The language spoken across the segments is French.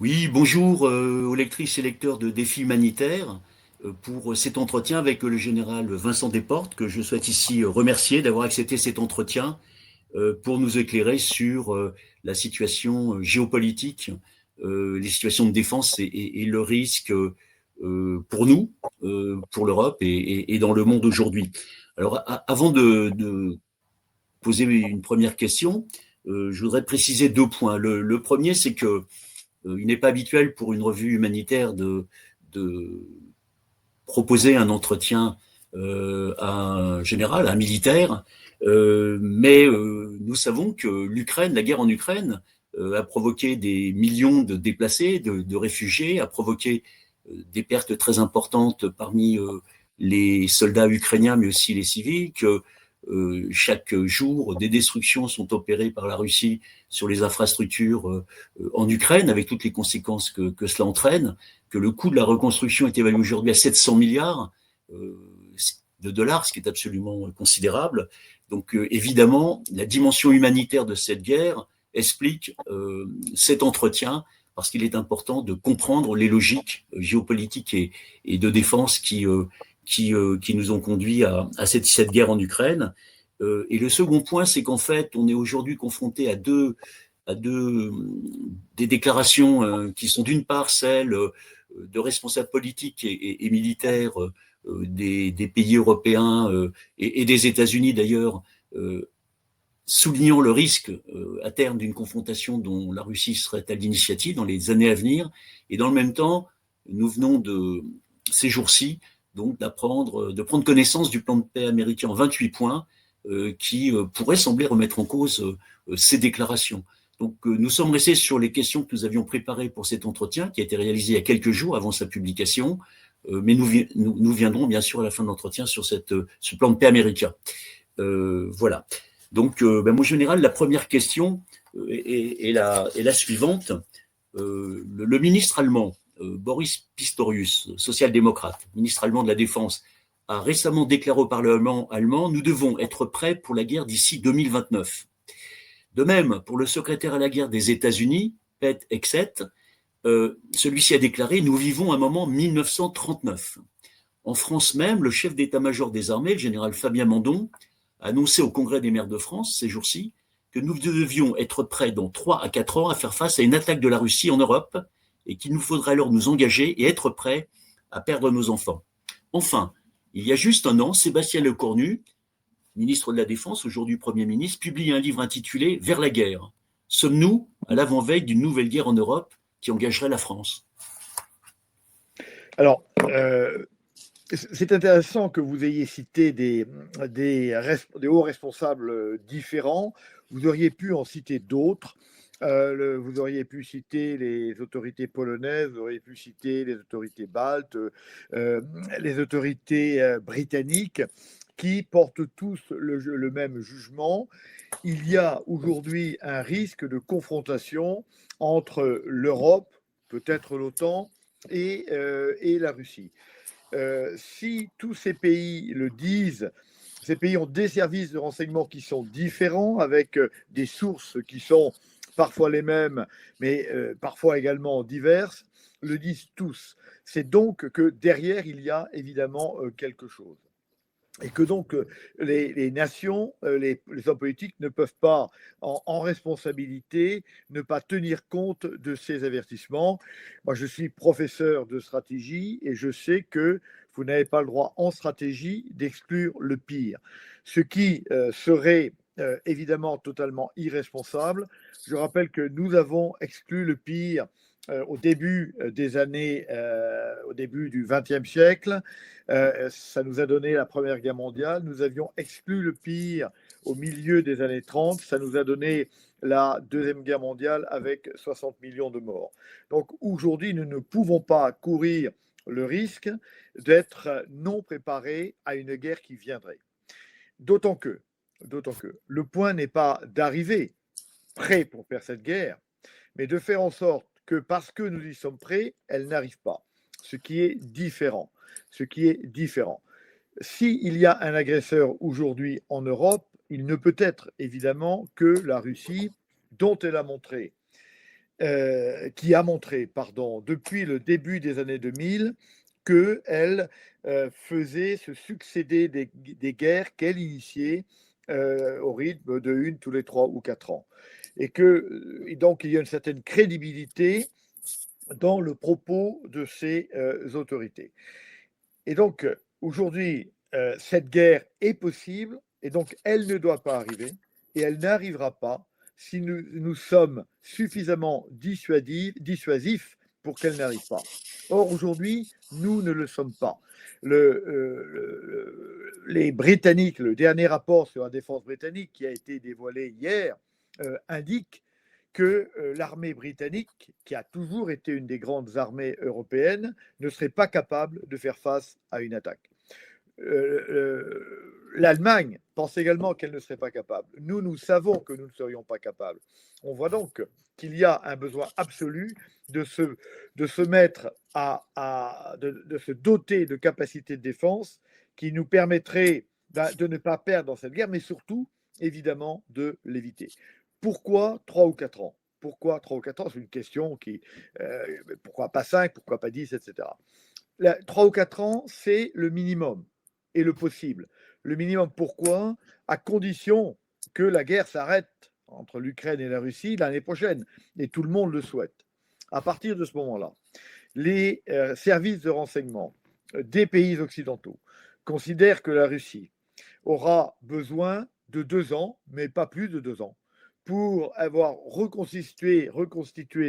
Oui, bonjour aux lectrices et lecteurs de Défis humanitaires pour cet entretien avec le général Vincent Desportes, que je souhaite ici remercier d'avoir accepté cet entretien pour nous éclairer sur la situation géopolitique, les situations de défense et le risque pour nous, pour l'Europe et dans le monde aujourd'hui. Alors, avant de poser une première question, je voudrais préciser deux points. Le premier, c'est que il n'est pas habituel pour une revue humanitaire de proposer un entretien à un général, à un militaire, mais nous savons que l'Ukraine, la guerre en Ukraine, a provoqué des millions de déplacés, de réfugiés, a provoqué des pertes très importantes parmi les soldats ukrainiens, mais aussi les civils, que chaque jour, des destructions sont opérées par la Russie sur les infrastructures en Ukraine, avec toutes les conséquences que cela entraîne, que le coût de la reconstruction est évalué aujourd'hui à 700 milliards de dollars, ce qui est absolument considérable. Donc évidemment, la dimension humanitaire de cette guerre explique cet entretien parce qu'il est important de comprendre les logiques géopolitiques et de défense qui nous ont conduits à cette guerre en Ukraine. Et le second point, c'est qu'en fait, on est aujourd'hui confronté à des déclarations qui sont d'une part celles de responsables politiques et militaires des pays européens et des États-Unis d'ailleurs, soulignant le risque à terme d'une confrontation dont la Russie serait à l'initiative dans les années à venir. Et dans le même temps, nous venons de ces jours-ci donc de prendre connaissance du plan de paix américain en 28 points qui pourrait sembler remettre en cause ces déclarations. Donc nous sommes restés sur les questions que nous avions préparées pour cet entretien qui a été réalisé il y a quelques jours avant sa publication, mais nous viendrons bien sûr à la fin de l'entretien sur ce plan de paix américain. Voilà. Donc, mon général, la première question est la suivante. Le ministre allemand, Boris Pistorius, social-démocrate, ministre allemand de la Défense, a récemment déclaré au Parlement allemand: nous devons être prêts pour la guerre d'ici 2029. De même, pour le secrétaire à la guerre des États-Unis, Pete Hegseth, celui-ci a déclaré: nous vivons un moment 1939. En France même, le chef d'état-major des armées, le général Fabien Mandon, a annoncé au Congrès des maires de France ces jours-ci que nous devions être prêts dans 3 à 4 ans à faire face à une attaque de la Russie en Europe et qu'il nous faudrait alors nous engager et être prêts à perdre nos enfants. Enfin, il y a juste un an, Sébastien Lecornu, ministre de la Défense, aujourd'hui Premier ministre, publie un livre intitulé Vers la guerre. Sommes-nous à l'avant-veille d'une nouvelle guerre en Europe qui engagerait la France? Alors, c'est intéressant que vous ayez cité des hauts responsables différents. Vous auriez pu en citer d'autres. Vous auriez pu citer les autorités polonaises, vous auriez pu citer les autorités baltes, les autorités britanniques, qui portent tous le même jugement. Il y a aujourd'hui un risque de confrontation entre l'Europe, peut-être l'OTAN, et la Russie. Si tous ces pays le disent, ces pays ont des services de renseignement qui sont différents, avec des sources qui sont parfois les mêmes, mais parfois également diverses, le disent tous. C'est donc que derrière, il y a évidemment quelque chose. Et que donc les nations, les hommes politiques ne peuvent pas, en responsabilité, ne pas tenir compte de ces avertissements. Moi, je suis professeur de stratégie et je sais que vous n'avez pas le droit en stratégie d'exclure le pire. Ce qui serait évidemment totalement irresponsable. Je rappelle que nous avons exclu le pire au début des années, au début du XXe siècle. Ça nous a donné la Première Guerre mondiale. Nous avions exclu le pire au milieu des années 30. Ça nous a donné la Deuxième Guerre mondiale avec 60 millions de morts. Donc aujourd'hui, nous ne pouvons pas courir le risque d'être non préparés à une guerre qui viendrait. D'autant que, d'autant que le point n'est pas d'arriver prêt pour faire cette guerre, mais de faire en sorte que parce que nous y sommes prêts, elle n'arrive pas. Ce qui est différent. Ce qui est différent. S'il y a un agresseur aujourd'hui en Europe, il ne peut être évidemment que la Russie, dont elle a montré qui a montré, depuis le début des années 2000, qu'elle faisait se succéder des guerres qu'elle initiait au rythme de une tous les 3 ou 4 ans. Et donc, il y a une certaine crédibilité dans le propos de ces autorités. Et donc, aujourd'hui, cette guerre est possible, et donc elle ne doit pas arriver, et elle n'arrivera pas si nous sommes suffisamment dissuasifs pour qu'elle n'arrive pas. Or, aujourd'hui, nous ne le sommes pas. Les Britanniques, le dernier rapport sur la défense britannique qui a été dévoilé hier, indique que l'armée britannique, qui a toujours été une des grandes armées européennes, ne serait pas capable de faire face à une attaque. L'Allemagne pense également qu'elle ne serait pas capable. Nous savons que nous ne serions pas capables. On voit donc qu'il y a un besoin absolu de se mettre de se doter de capacités de défense qui nous permettraient de ne pas perdre dans cette guerre, mais surtout, évidemment, de l'éviter. Pourquoi 3 ou 4 ans? Pourquoi 3 ou 4 ans? C'est une question qui. Pourquoi pas 5? Pourquoi pas 10, etc. 3 ou 4 ans, c'est le minimum et le possible. Le minimum, pourquoi? À condition que la guerre s'arrête entre l'Ukraine et la Russie l'année prochaine. Et tout le monde le souhaite. À partir de ce moment-là, les services de renseignement des pays occidentaux considèrent que la Russie aura besoin de 2 ans, mais pas plus de 2 ans, pour avoir reconstitué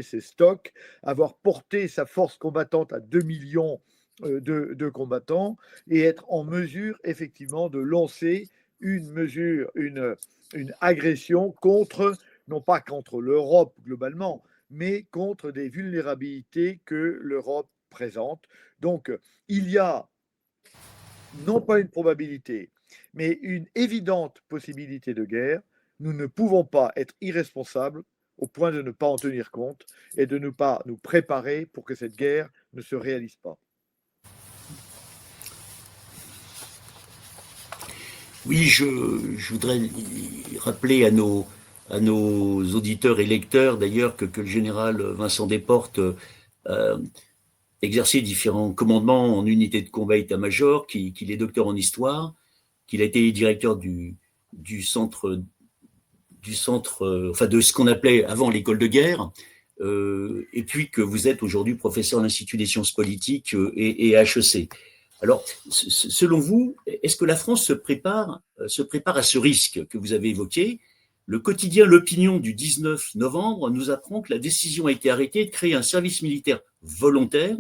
ses stocks, avoir porté sa force combattante à 2 millions de combattants et être en mesure effectivement de lancer une agression non pas contre l'Europe globalement, mais contre des vulnérabilités que l'Europe présente. Donc, il y a non pas une probabilité, mais une évidente possibilité de guerre. Nous ne pouvons pas être irresponsables au point de ne pas en tenir compte et de ne pas nous préparer pour que cette guerre ne se réalise pas. Oui, je voudrais rappeler à nos auditeurs et lecteurs d'ailleurs que le général Vincent Desportes a exercé différents commandements en unité de combat état-major, qu'il est docteur en histoire, qu'il a été directeur du centre, enfin de ce qu'on appelait avant l'école de guerre, et puis que vous êtes aujourd'hui professeur à l'Institut des sciences politiques et à HEC. Alors, selon vous, est-ce que la France se prépare à ce risque que vous avez évoqué? Le quotidien L'Opinion du 19 novembre nous apprend que la décision a été arrêtée de créer un service militaire volontaire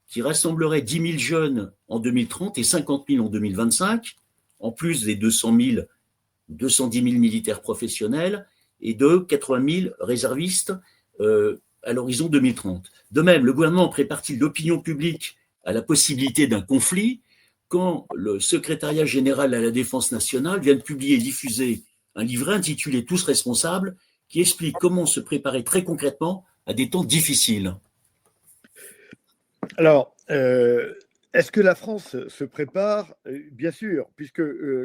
qui rassemblerait 10 000 jeunes en 2030 et 50 000 en 2025, en plus des 210 000 militaires professionnels et de 80 000 réservistes à l'horizon 2030. De même, le gouvernement prépare-t-il l'opinion publique à la possibilité d'un conflit quand le secrétariat général à la défense nationale vient de publier et diffuser un livret intitulé Tous responsables qui explique comment se préparer très concrètement à des temps difficiles. Alors, est-ce que la France se prépare? Bien sûr, puisque,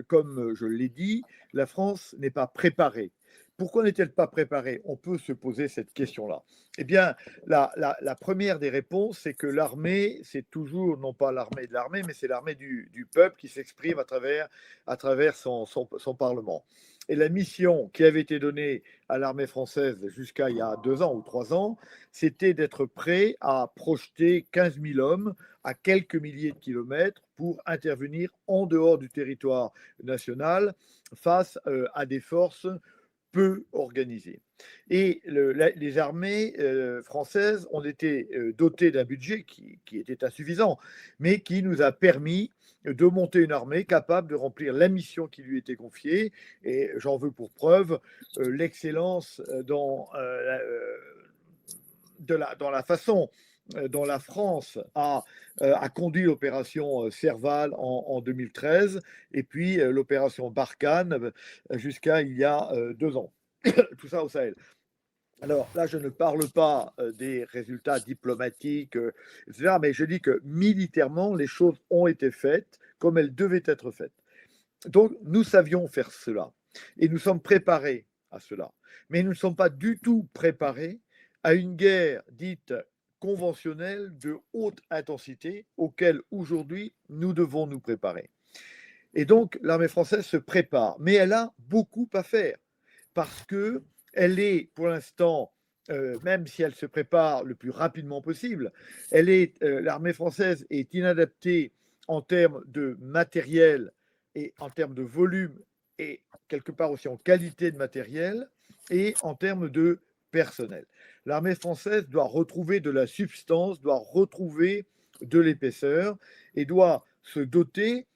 comme je l'ai dit, la France n'est pas préparée. Pourquoi n'est-elle pas préparée? On peut se poser cette question-là. Eh bien, la première des réponses, c'est que l'armée, c'est toujours non pas l'armée de l'armée, mais c'est l'armée du peuple qui s'exprime à travers son Parlement. Et la mission qui avait été donnée à l'armée française jusqu'à il y a 2 ans ou 3 ans, c'était d'être prêt à projeter 15 000 hommes à quelques milliers de kilomètres pour intervenir en dehors du territoire national face à des forces peu organisées. Et les armées françaises ont été dotées d'un budget qui était insuffisant, mais qui nous a permis de monter une armée capable de remplir la mission qui lui était confiée. Et j'en veux pour preuve l'excellence dans la façon dont la France a conduit l'opération Serval en 2013 et puis l'opération Barkhane jusqu'à il y a 2 ans. Tout ça au Sahel. Alors là, je ne parle pas des résultats diplomatiques, etc., mais je dis que militairement, les choses ont été faites comme elles devaient être faites. Donc, nous savions faire cela et nous sommes préparés à cela. Mais nous ne sommes pas du tout préparés à une guerre dite conventionnelle de haute intensité auquel aujourd'hui nous devons nous préparer. Et donc l'armée française se prépare, mais elle a beaucoup à faire parce que elle est pour l'instant, même si elle se prépare le plus rapidement possible, l'armée française est inadaptée en termes de matériel et en termes de volume et quelque part aussi en qualité de matériel et en termes de personnel. L'armée française doit retrouver de la substance, doit retrouver de l'épaisseur et doit se doter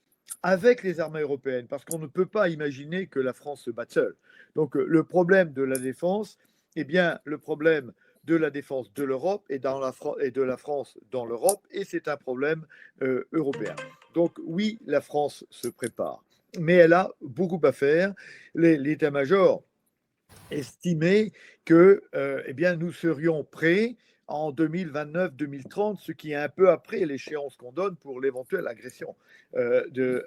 avec les armées européennes, parce qu'on ne peut pas imaginer que la France se batte seule. Donc le problème de la défense, eh bien le problème de la défense de l'Europe et de la France dans l'Europe, et c'est un problème européen. Donc oui, la France se prépare, mais elle a beaucoup à faire. L'état-major estimait que eh bien, nous serions prêts en 2029-2030, ce qui est un peu après l'échéance qu'on donne pour l'éventuelle agression de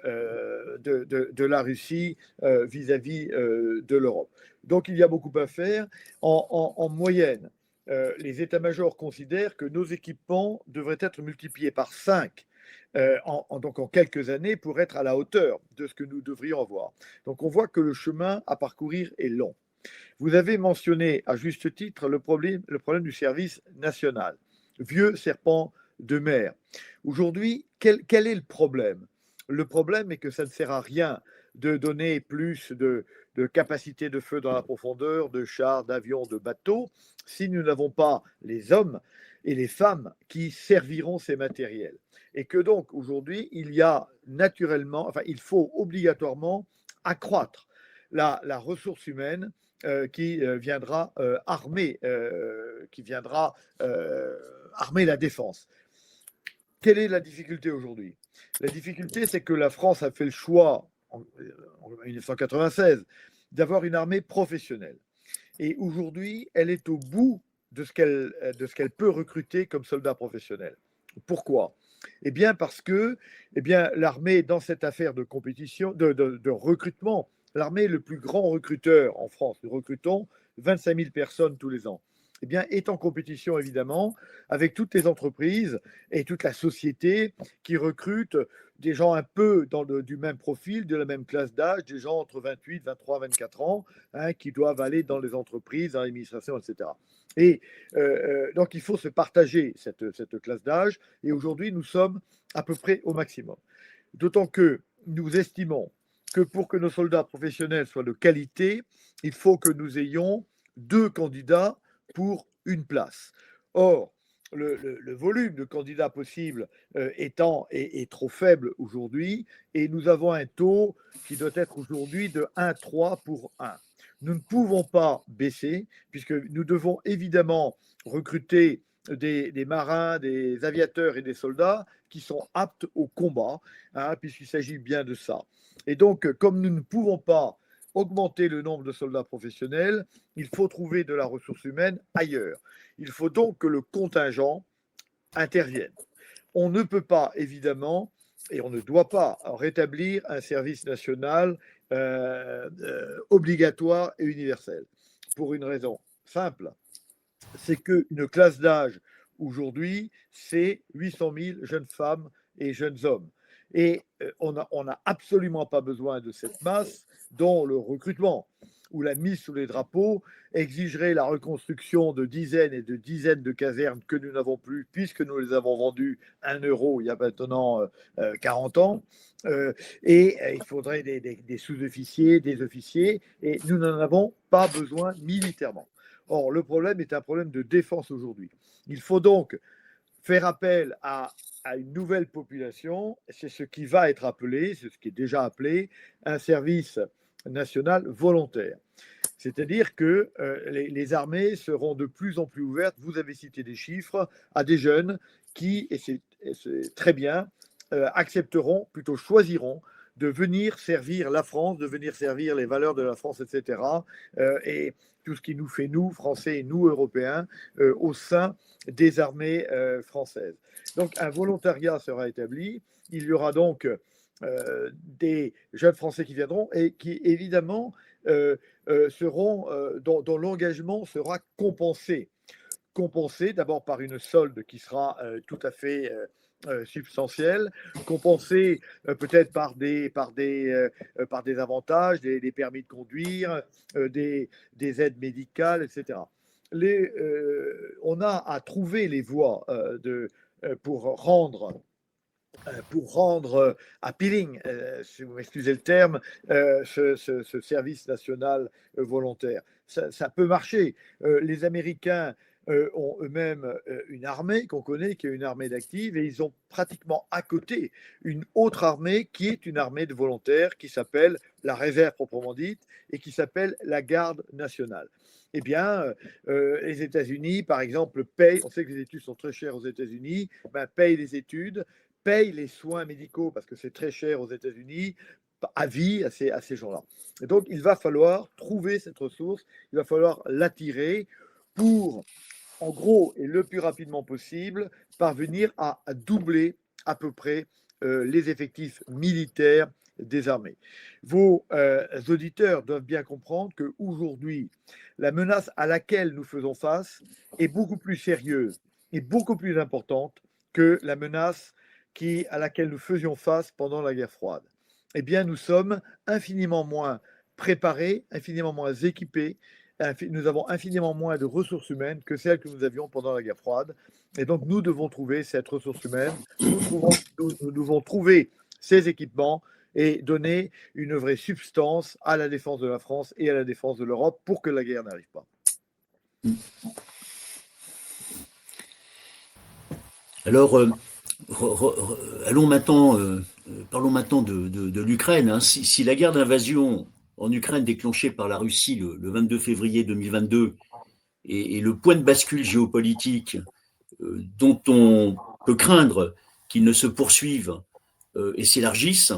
la Russie vis-à-vis de l'Europe. Donc il y a beaucoup à faire. En moyenne, les états-majors considèrent que nos équipements devraient être multipliés par 5 donc en quelques années pour être à la hauteur de ce que nous devrions avoir. Donc on voit que le chemin à parcourir est long. Vous avez mentionné à juste titre le problème du service national, vieux serpent de mer. Aujourd'hui, quel est le problème? Le problème est que ça ne sert à rien de donner plus de capacité de feu dans la profondeur, de chars, d'avions, de bateaux, si nous n'avons pas les hommes et les femmes qui serviront ces matériels. Et que donc aujourd'hui, il y a naturellement, enfin, il faut obligatoirement accroître la ressource humaine qui viendra armer la défense. Quelle est la difficulté aujourd'hui? La difficulté, c'est que la France a fait le choix, en 1996, d'avoir une armée professionnelle. Et aujourd'hui, elle est au bout de ce qu'elle peut recruter comme soldat professionnel. Pourquoi? Eh bien, parce que l'armée, dans cette affaire de compétition, de recrutement, l'armée est le plus grand recruteur en France. Nous recrutons 25 000 personnes tous les ans. Eh bien, est en compétition évidemment avec toutes les entreprises et toute la société qui recrutent des gens un peu du même profil, de la même classe d'âge, des gens entre 28, 23, 24 ans, hein, qui doivent aller dans les entreprises, dans l'administration, etc. Et donc, il faut se partager cette classe d'âge. Et aujourd'hui, nous sommes à peu près au maximum. D'autant que nous estimons que pour que nos soldats professionnels soient de qualité, il faut que nous ayons 2 candidats pour une place. Or, le volume de candidats possibles est trop faible aujourd'hui et nous avons un taux qui doit être aujourd'hui de 1,3 pour 1. Nous ne pouvons pas baisser puisque nous devons évidemment recruter des marins, des aviateurs et des soldats qui sont aptes au combat, hein, puisqu'il s'agit bien de ça. Et donc, comme nous ne pouvons pas augmenter le nombre de soldats professionnels, il faut trouver de la ressource humaine ailleurs. Il faut donc que le contingent intervienne. On ne peut pas, évidemment, et on ne doit pas rétablir un service national obligatoire et universel, pour une raison simple, c'est qu'une classe d'âge aujourd'hui, c'est 800 000 jeunes femmes et jeunes hommes. Et on n'a absolument pas besoin de cette masse dont le recrutement ou la mise sous les drapeaux exigerait la reconstruction de dizaines et de dizaines de casernes que nous n'avons plus puisque nous les avons vendues 1 euro il y a maintenant 40 ans. Et il faudrait des sous-officiers, des officiers, et nous n'en avons pas besoin militairement. Or, le problème est un problème de défense aujourd'hui. Il faut donc faire appel à une nouvelle population. C'est ce qui va être appelé, c'est ce qui est déjà appelé, un service national volontaire. C'est-à-dire que les armées seront de plus en plus ouvertes, vous avez cité des chiffres, à des jeunes qui, et c'est très bien, accepteront, plutôt choisiront, de venir servir la France, de venir servir les valeurs de la France, etc. Et tout ce qui nous fait, nous, Français et nous, Européens, au sein des armées françaises. Donc un volontariat sera établi. Il y aura donc des jeunes Français qui viendront et qui, évidemment, dont l'engagement sera compensé. compensée d'abord par une solde qui sera tout à fait substantielle, compensée peut-être par des avantages, des permis de conduire, des aides médicales, etc. On a à trouver les voies pour rendre appealing, si vous m'excusez le terme, ce service national volontaire. Ça peut marcher. Les Américains ont eux-mêmes une armée qu'on connaît, qui est une armée d'actifs, et ils ont pratiquement à côté une autre armée qui est une armée de volontaires qui s'appelle la réserve proprement dite et qui s'appelle la garde nationale. Eh bien, les États-Unis, par exemple, payent, on sait que les études sont très chères aux États-Unis, ben, payent les études, payent les soins médicaux parce que c'est très cher aux États-Unis à vie à ces gens-là. Et donc, il va falloir trouver cette ressource, il va falloir l'attirer pour, en gros, et le plus rapidement possible, parvenir à doubler à peu près les effectifs militaires des armées. Vos auditeurs doivent bien comprendre qu'aujourd'hui, la menace à laquelle nous faisons face est beaucoup plus sérieuse et beaucoup plus importante que la menace à laquelle nous faisions face pendant la guerre froide. Eh bien, nous sommes infiniment moins préparés, infiniment moins équipés, nous avons infiniment moins de ressources humaines que celles que nous avions pendant la guerre froide. Et donc, nous devons trouver cette ressource humaine, nous devons trouver ces équipements et donner une vraie substance à la défense de la France et à la défense de l'Europe pour que la guerre n'arrive pas. Alors, allons maintenant, parlons maintenant de l'Ukraine. Hein. Si la guerre d'invasion en Ukraine déclenchée par la Russie le 22 février 2022 est le point de bascule géopolitique dont on peut craindre qu'il ne se poursuive et s'élargisse,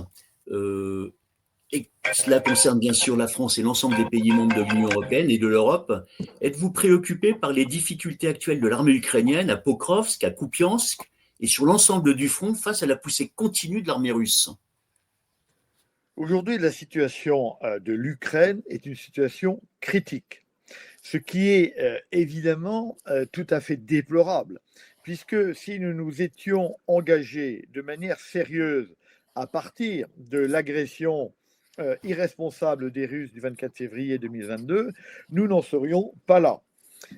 et cela concerne bien sûr la France et l'ensemble des pays membres de l'Union européenne et de l'Europe, êtes-vous préoccupé par les difficultés actuelles de l'armée ukrainienne à Pokrovsk, à Kupiansk et sur l'ensemble du front face à la poussée continue de l'armée russe? Aujourd'hui, la situation de l'Ukraine est une situation critique, ce qui est évidemment tout à fait déplorable, puisque si nous nous étions engagés de manière sérieuse à partir de l'agression irresponsable des Russes du 24 février 2022, nous n'en serions pas là.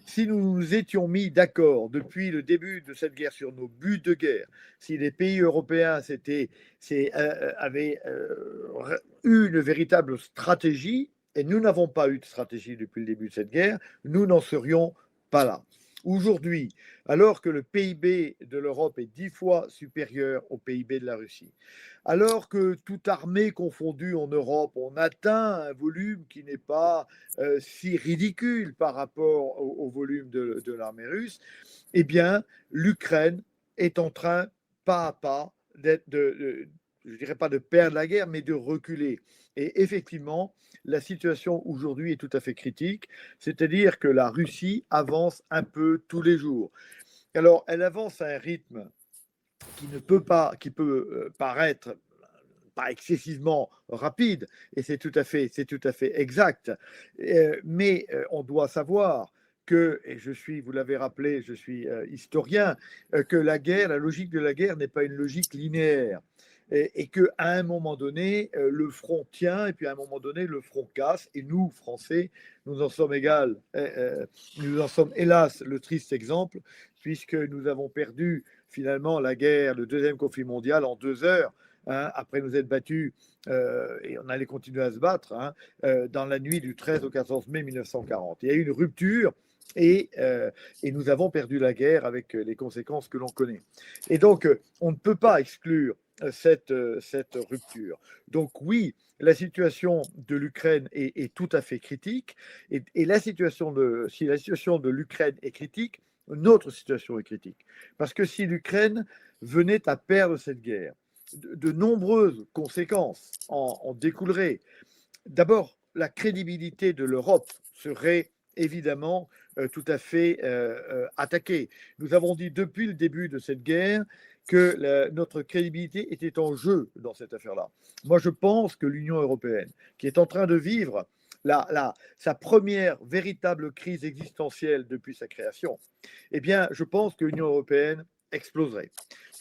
Si nous nous étions mis d'accord depuis le début de cette guerre sur nos buts de guerre, si les pays européens avaient eu une véritable stratégie, et nous n'avons pas eu de stratégie depuis le début de cette guerre, nous n'en serions pas là. Aujourd'hui, alors que le PIB de l'Europe est 10 fois supérieur au PIB de la Russie, alors que toute armée confondue en Europe, on atteint un volume qui n'est pas si ridicule par rapport au volume de l'armée russe, eh bien, l'Ukraine est en train, pas à pas, je ne dirais pas de perdre la guerre, mais de reculer. Et effectivement, la situation aujourd'hui est tout à fait critique, c'est-à-dire que la Russie avance un peu tous les jours. Alors, elle avance à un rythme qui peut paraître pas excessivement rapide, et c'est tout à fait exact. Mais on doit savoir que, et vous l'avez rappelé, je suis historien, que la logique de la guerre n'est pas une logique linéaire. Et qu'à un moment donné, le front tient, et puis à un moment donné, le front casse. Et nous, Français, nous en sommes nous en sommes hélas le triste exemple, puisque nous avons perdu finalement la guerre, le deuxième conflit mondial en 2 heures. Hein, après nous être battus, et on allait continuer à se battre, hein, dans la nuit du 13 au 14 mai 1940. Il y a eu une rupture et nous avons perdu la guerre avec les conséquences que l'on connaît. Et donc, on ne peut pas exclure cette rupture. Donc oui, la situation de l'Ukraine est tout à fait critique. Et si la situation de l'Ukraine est critique, notre situation est critique. Parce que si l'Ukraine venait à perdre cette guerre, de nombreuses conséquences en découleraient. D'abord, la crédibilité de l'Europe serait évidemment tout à fait attaquée. Nous avons dit depuis le début de cette guerre que notre crédibilité était en jeu dans cette affaire-là. Moi, je pense que l'Union européenne, qui est en train de vivre sa première véritable crise existentielle depuis sa création, eh bien, je pense que l'Union européenne exploserait.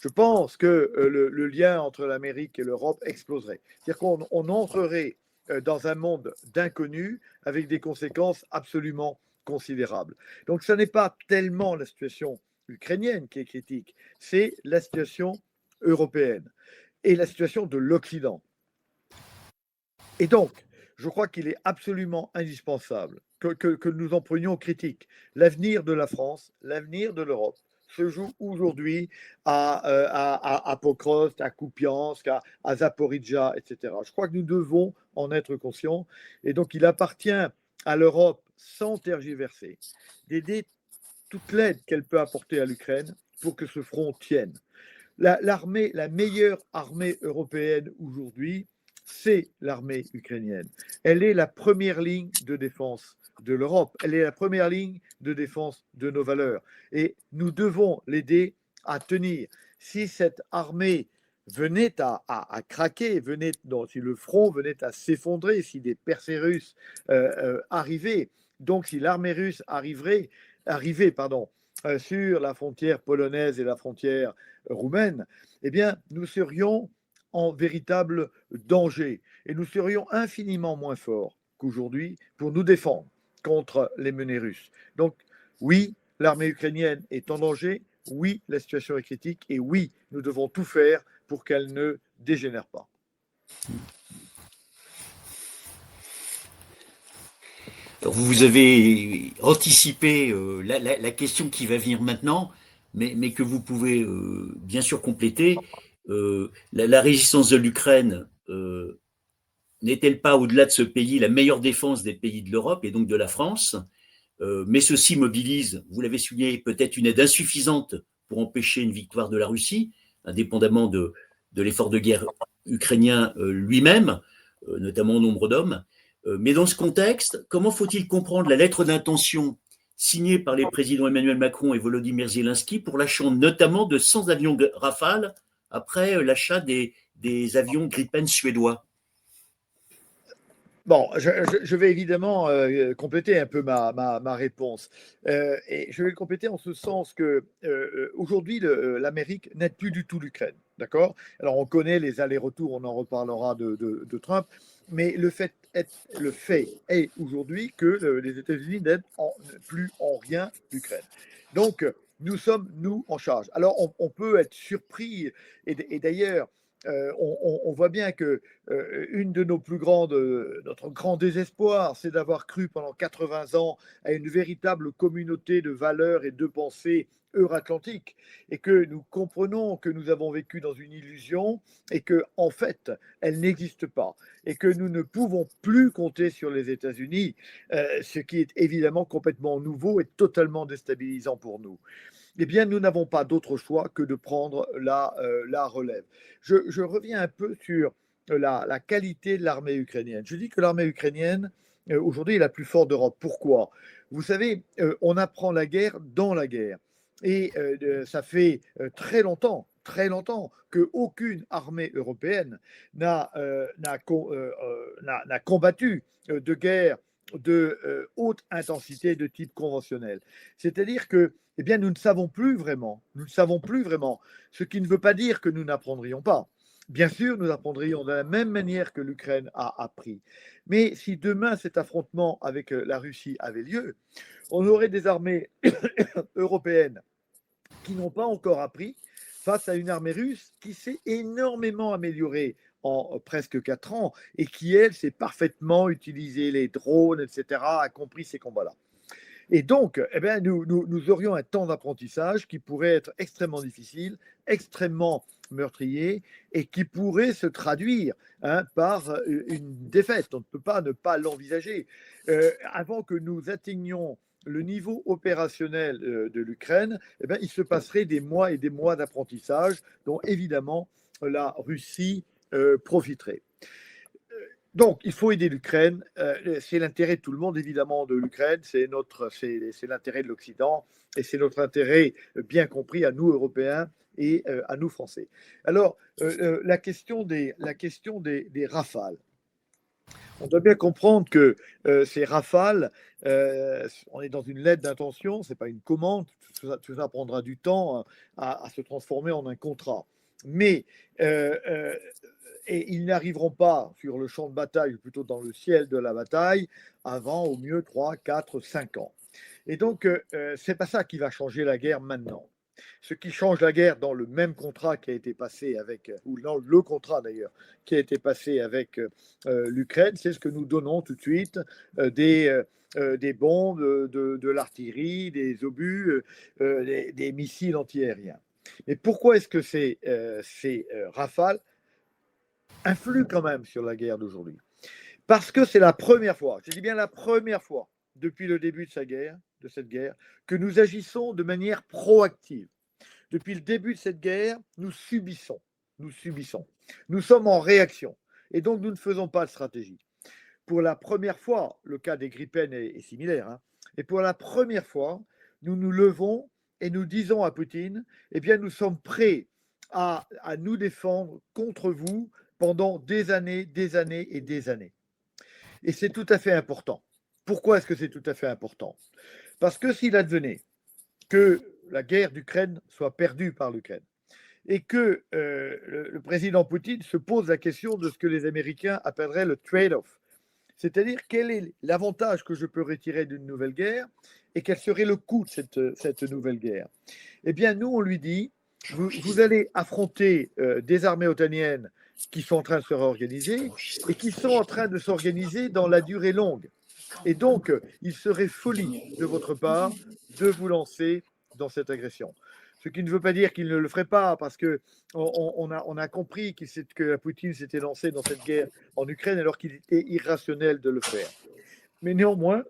Je pense que le lien entre l'Amérique et l'Europe exploserait. C'est-à-dire qu'on entrerait dans un monde d'inconnus avec des conséquences absolument considérables. Donc, ce n'est pas tellement la situation ukrainienne qui est critique, c'est la situation européenne et la situation de l'Occident. Et donc, je crois qu'il est absolument indispensable que nous en prenions critique. L'avenir de la France, l'avenir de l'Europe se joue aujourd'hui à Pokrovsk, à Kupiansk, à Zaporizhzhia, etc. Je crois que nous devons en être conscients. Et donc, il appartient à l'Europe, sans tergiverser, d'aider toute l'aide qu'elle peut apporter à l'Ukraine pour que ce front tienne. La meilleure armée européenne aujourd'hui, c'est l'armée ukrainienne. Elle est la première ligne de défense de l'Europe. Elle est la première ligne de défense de nos valeurs. Et nous devons l'aider à tenir. Si cette armée venait à craquer, si le front venait à s'effondrer, si des percées russes arrivaient, donc si l'armée russe arrivait, sur la frontière polonaise et la frontière roumaine, eh bien, nous serions en véritable danger et nous serions infiniment moins forts qu'aujourd'hui pour nous défendre contre les menées russes. Donc, oui, l'armée ukrainienne est en danger, oui, la situation est critique et oui, nous devons tout faire pour qu'elle ne dégénère pas. Alors, vous avez anticipé la question qui va venir maintenant, mais que vous pouvez bien sûr compléter. La résistance de l'Ukraine n'est-elle pas, au-delà de ce pays, la meilleure défense des pays de l'Europe et donc de la France? Mais ceci mobilise, vous l'avez souligné, peut-être une aide insuffisante pour empêcher une victoire de la Russie, indépendamment de l'effort de guerre ukrainien lui-même, notamment au nombre d'hommes. Mais dans ce contexte, comment faut-il comprendre la lettre d'intention signée par les présidents Emmanuel Macron et Volodymyr Zelensky pour l'achat notamment de 100 avions Rafale après l'achat des avions Gripen suédois? Bon, je vais évidemment compléter un peu ma réponse. Et je vais le compléter en ce sens que aujourd'hui, l'Amérique n'aide plus du tout l'Ukraine. D'accord? Alors, on connaît les allers-retours, on en reparlera de Trump, mais le fait est aujourd'hui que les États-Unis n'aident plus en rien l'Ukraine. Donc, nous sommes, nous, en charge. Alors, on peut être surpris, et d'ailleurs, on voit bien que une de nos plus grandes, notre grand désespoir, c'est d'avoir cru pendant 80 ans à une véritable communauté de valeurs et de pensées euro-atlantique, et que nous comprenons que nous avons vécu dans une illusion et que en fait elle n'existe pas et que nous ne pouvons plus compter sur les États-Unis, ce qui est évidemment complètement nouveau et totalement déstabilisant pour nous. Eh bien, nous n'avons pas d'autre choix que de prendre la relève. Je reviens un peu sur la qualité de l'armée ukrainienne. Je dis que l'armée ukrainienne, aujourd'hui, est la plus forte d'Europe. Pourquoi? Vous savez, on apprend la guerre dans la guerre. Et ça fait très longtemps qu'aucune armée européenne n'a combattu de guerre de haute intensité de type conventionnel. C'est-à-dire que eh bien, nous ne savons plus vraiment. Nous ne savons plus vraiment. Ce qui ne veut pas dire que nous n'apprendrions pas. Bien sûr, nous apprendrions de la même manière que l'Ukraine a appris. Mais si demain cet affrontement avec la Russie avait lieu, on aurait des armées européennes qui n'ont pas encore appris face à une armée russe qui s'est énormément améliorée en presque 4 ans et qui, elle, sait parfaitement utiliser les drones, etc., a compris ces combats-là. Et donc, eh bien, nous aurions un temps d'apprentissage qui pourrait être extrêmement difficile, extrêmement meurtrier, et qui pourrait se traduire par une défaite. On ne peut pas ne pas l'envisager. Avant que nous atteignions le niveau opérationnel de l'Ukraine, eh bien, il se passerait des mois et des mois d'apprentissage dont évidemment la Russie profiterait. Donc, il faut aider l'Ukraine. C'est l'intérêt de tout le monde, évidemment, de l'Ukraine. C'est l'intérêt de l'Occident et c'est notre intérêt bien compris à nous, Européens, et à nous, Français. Alors, la question des Rafales. On doit bien comprendre que ces rafales, on est dans une lettre d'intention, ce n'est pas une commande, tout ça prendra du temps à se transformer en un contrat. Mais euh, euh, et ils n'arriveront pas sur le champ de bataille, ou plutôt dans le ciel de la bataille, avant au mieux 3, 4, 5 ans. Et donc, c'est pas ça qui va changer la guerre maintenant. Ce qui change la guerre dans le même contrat qui a été passé avec, ou dans le contrat d'ailleurs, qui a été passé avec l'Ukraine, c'est ce que nous donnons tout de suite, des bombes, de l'artillerie, des obus, des missiles antiaériens. Mais pourquoi est-ce que ces rafales influent quand même sur la guerre d'aujourd'hui? Parce que c'est la première fois, je dis bien la première fois, depuis le début de cette guerre, que nous agissons de manière proactive. Depuis le début de cette guerre, nous subissons. Nous subissons. Nous sommes en réaction. Et donc, nous ne faisons pas de stratégie. Pour la première fois, le cas des Gripen est similaire, hein, et pour la première fois, nous nous levons et nous disons à Poutine, eh bien, nous sommes prêts à nous défendre contre vous pendant des années, des années et des années. Et c'est tout à fait important. Pourquoi est-ce que c'est tout à fait important? Parce que s'il advenait que la guerre d'Ukraine soit perdue par l'Ukraine et que le président Poutine se pose la question de ce que les Américains appelleraient le trade-off, c'est-à-dire quel est l'avantage que je peux retirer d'une nouvelle guerre et quel serait le coût de cette nouvelle guerre. Eh bien, nous, on lui dit, vous allez affronter des armées otaniennes qui sont en train de se réorganiser et qui sont en train de s'organiser dans la durée longue. Et donc, il serait folie de votre part de vous lancer dans cette agression. Ce qui ne veut pas dire qu'il ne le ferait pas, parce qu'on a compris que Poutine s'était lancé dans cette guerre en Ukraine alors qu'il était irrationnel de le faire. Mais néanmoins,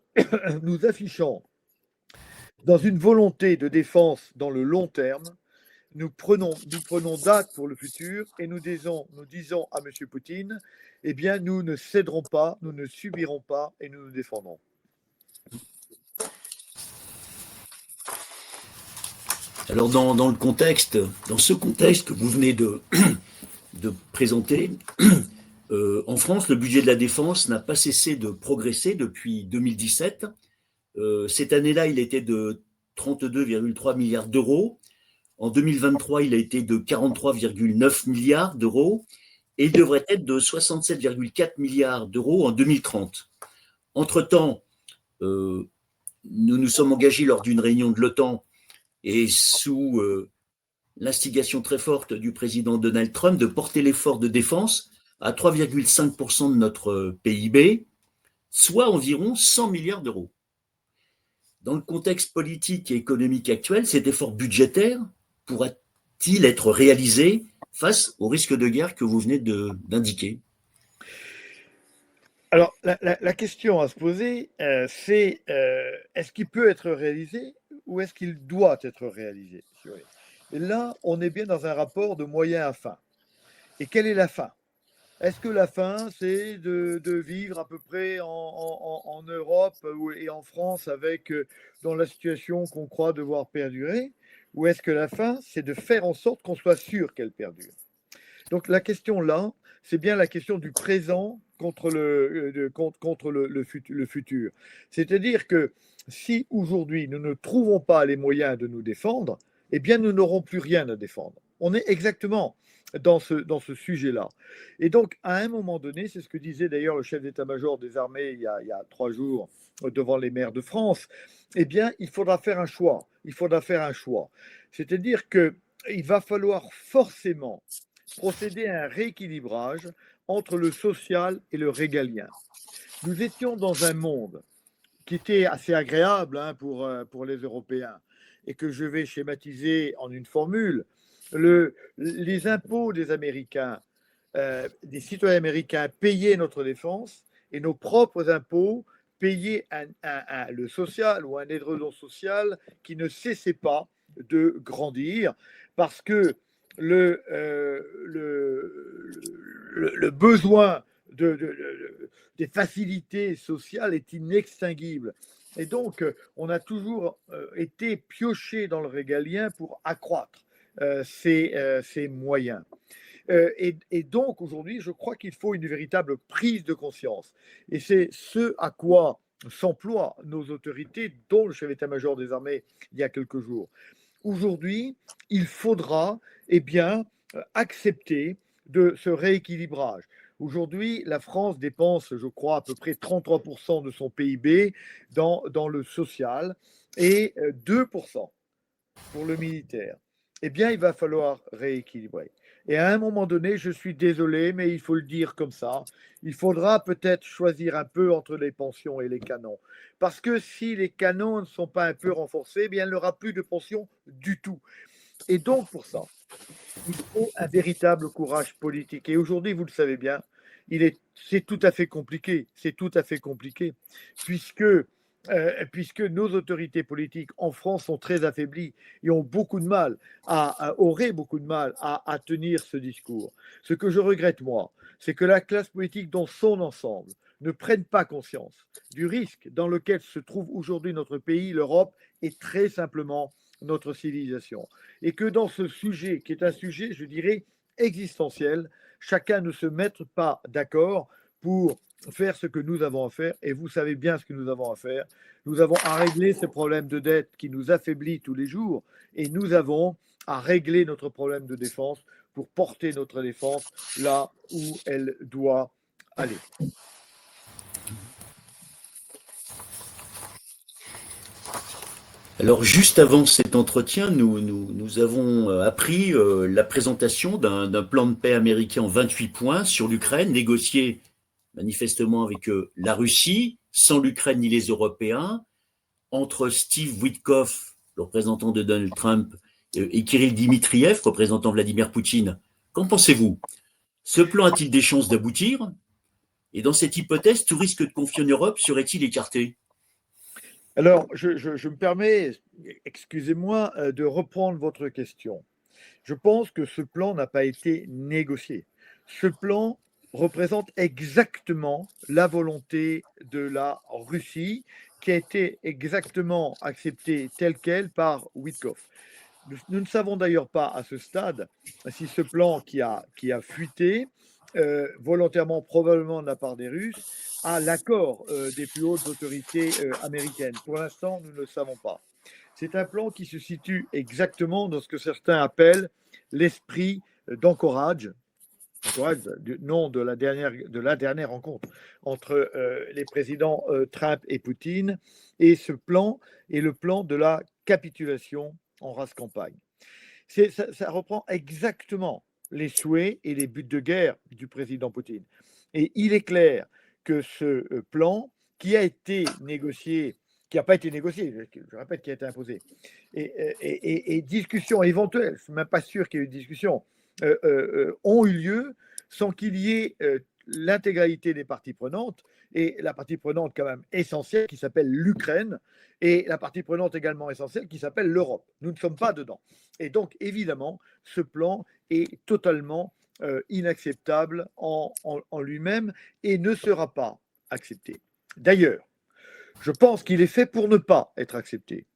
nous affichons dans une volonté de défense dans le long terme, nous prenons date pour le futur et nous disons à M. Poutine, eh bien, nous ne céderons pas, nous ne subirons pas et nous nous défendrons. Alors dans le contexte, dans ce contexte que vous venez de présenter, en France, le budget de la défense n'a pas cessé de progresser depuis 2017. Cette année-là, il était de 32,3 milliards d'euros. En 2023, il a été de 43,9 milliards d'euros et il devrait être de 67,4 milliards d'euros en 2030. Entre-temps, nous nous sommes engagés lors d'une réunion de l'OTAN et sous l'instigation très forte du président Donald Trump de porter l'effort de défense à 3,5% de notre PIB, soit environ 100 milliards d'euros. Dans le contexte politique et économique actuel, cet effort budgétaire pourra-t-il être réalisé face au risque de guerre que vous venez d'indiquer? Alors, la question à se poser, c'est est-ce qu'il peut être réalisé ou est-ce qu'il doit être réalisé? Et là, on est bien dans un rapport de moyen à fin. Et quelle est la fin? Est-ce que la fin, c'est de vivre à peu près en Europe et en France avec dans la situation qu'on croit devoir perdurer? Ou est-ce que la fin, c'est de faire en sorte qu'on soit sûr qu'elle perdure? Donc la question là, c'est bien la question du présent contre le futur. C'est-à-dire que si aujourd'hui nous ne trouvons pas les moyens de nous défendre, eh bien nous n'aurons plus rien à défendre. On est exactement dans ce sujet-là. Et donc, à un moment donné, c'est ce que disait d'ailleurs le chef d'état-major des armées il y a 3 jours devant les maires de France, eh bien, il faudra faire un choix. Il faudra faire un choix. C'est-à-dire qu'il va falloir forcément procéder à un rééquilibrage entre le social et le régalien. Nous étions dans un monde qui était assez agréable pour les Européens et que je vais schématiser en une formule. Les impôts des Américains, des citoyens américains payaient notre défense et nos propres impôts payaient le social ou un édredon social qui ne cessait pas de grandir parce que le besoin des facilités sociales est inextinguible. Et donc, on a toujours été pioché dans le régalien pour accroître ces moyens. Et donc, aujourd'hui, je crois qu'il faut une véritable prise de conscience. Et c'est ce à quoi s'emploient nos autorités, dont le chef d'état-major des armées il y a quelques jours. Aujourd'hui, il faudra accepter de ce rééquilibrage. Aujourd'hui, la France dépense, je crois, à peu près 33% de son PIB dans le social et 2% pour le militaire. Eh bien, il va falloir rééquilibrer. Et à un moment donné, je suis désolé, mais il faut le dire comme ça, il faudra peut-être choisir un peu entre les pensions et les canons. Parce que si les canons ne sont pas un peu renforcés, eh bien, il n'y aura plus de pensions du tout. Et donc, pour ça, il faut un véritable courage politique. Et aujourd'hui, vous le savez bien, c'est tout à fait compliqué. C'est tout à fait compliqué, puisque, puisque nos autorités politiques en France sont très affaiblies et ont beaucoup de mal, auraient beaucoup de mal à tenir ce discours. Ce que je regrette, moi, c'est que la classe politique dans son ensemble ne prenne pas conscience du risque dans lequel se trouve aujourd'hui notre pays, l'Europe, et très simplement notre civilisation. Et que dans ce sujet, qui est un sujet, je dirais, existentiel, chacun ne se mette pas d'accord pour faire ce que nous avons à faire. Et vous savez bien ce que nous avons à faire. Nous avons à régler ce problème de dette qui nous affaiblit tous les jours. Et nous avons à régler notre problème de défense pour porter notre défense là où elle doit aller. Alors, juste avant cet entretien, nous avons appris la présentation d'un plan de paix américain en 28 points sur l'Ukraine, négocié manifestement avec la Russie, sans l'Ukraine ni les Européens, entre Steve Witkoff, le représentant de Donald Trump, et Kirill Dmitriev, représentant Vladimir Poutine. Qu'en pensez-vous? Ce plan a-t-il des chances d'aboutir? Et dans cette hypothèse, tout risque de conflit en Europe serait-il écarté? Alors, je me permets, excusez-moi, de reprendre votre question. Je pense que ce plan n'a pas été négocié. Ce plan représente exactement la volonté de la Russie qui a été exactement acceptée telle qu'elle par Witkoff. Nous ne savons d'ailleurs pas à ce stade si ce plan qui a fuité volontairement, probablement de la part des Russes, a l'accord des plus hautes autorités américaines. Pour l'instant, nous ne le savons pas. C'est un plan qui se situe exactement dans ce que certains appellent l'esprit d'encourage, du nom de la dernière rencontre entre les présidents Trump et Poutine. Et ce plan est le plan de la capitulation en race campagne. Ça reprend exactement les souhaits et les buts de guerre du président Poutine. Et il est clair que ce plan, qui a été négocié, qui n'a pas été négocié, je répète, qui a été imposé, et discussions éventuelles, je ne suis même pas sûr qu'il y ait eu de discussion, ont eu lieu sans qu'il y ait l'intégralité des parties prenantes, et la partie prenante quand même essentielle qui s'appelle l'Ukraine, et la partie prenante également essentielle qui s'appelle l'Europe. Nous ne sommes pas dedans. Et donc, évidemment, ce plan est totalement inacceptable en lui-même et ne sera pas accepté. D'ailleurs, je pense qu'il est fait pour ne pas être accepté.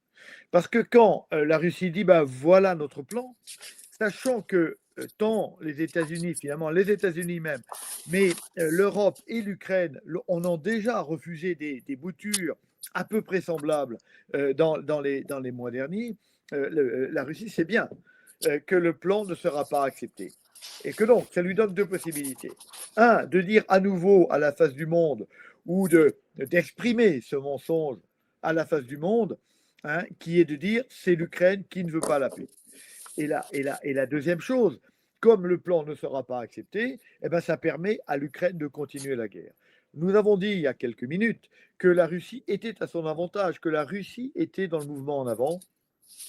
Parce que quand la Russie dit bah, voilà notre plan, sachant que tant les États-Unis, finalement les États-Unis même, mais l'Europe et l'Ukraine, on a déjà refusé des boutures à peu près semblables dans les mois derniers, la Russie sait bien que le plan ne sera pas accepté. Et que donc, ça lui donne deux possibilités. Un, de dire à nouveau à la face du monde, ou d'exprimer ce mensonge à la face du monde, hein, qui est de dire c'est l'Ukraine qui ne veut pas la paix. Et la deuxième chose, comme le plan ne sera pas accepté, eh ben ça permet à l'Ukraine de continuer la guerre. Nous avons dit il y a quelques minutes que la Russie était à son avantage, que la Russie était dans le mouvement en avant.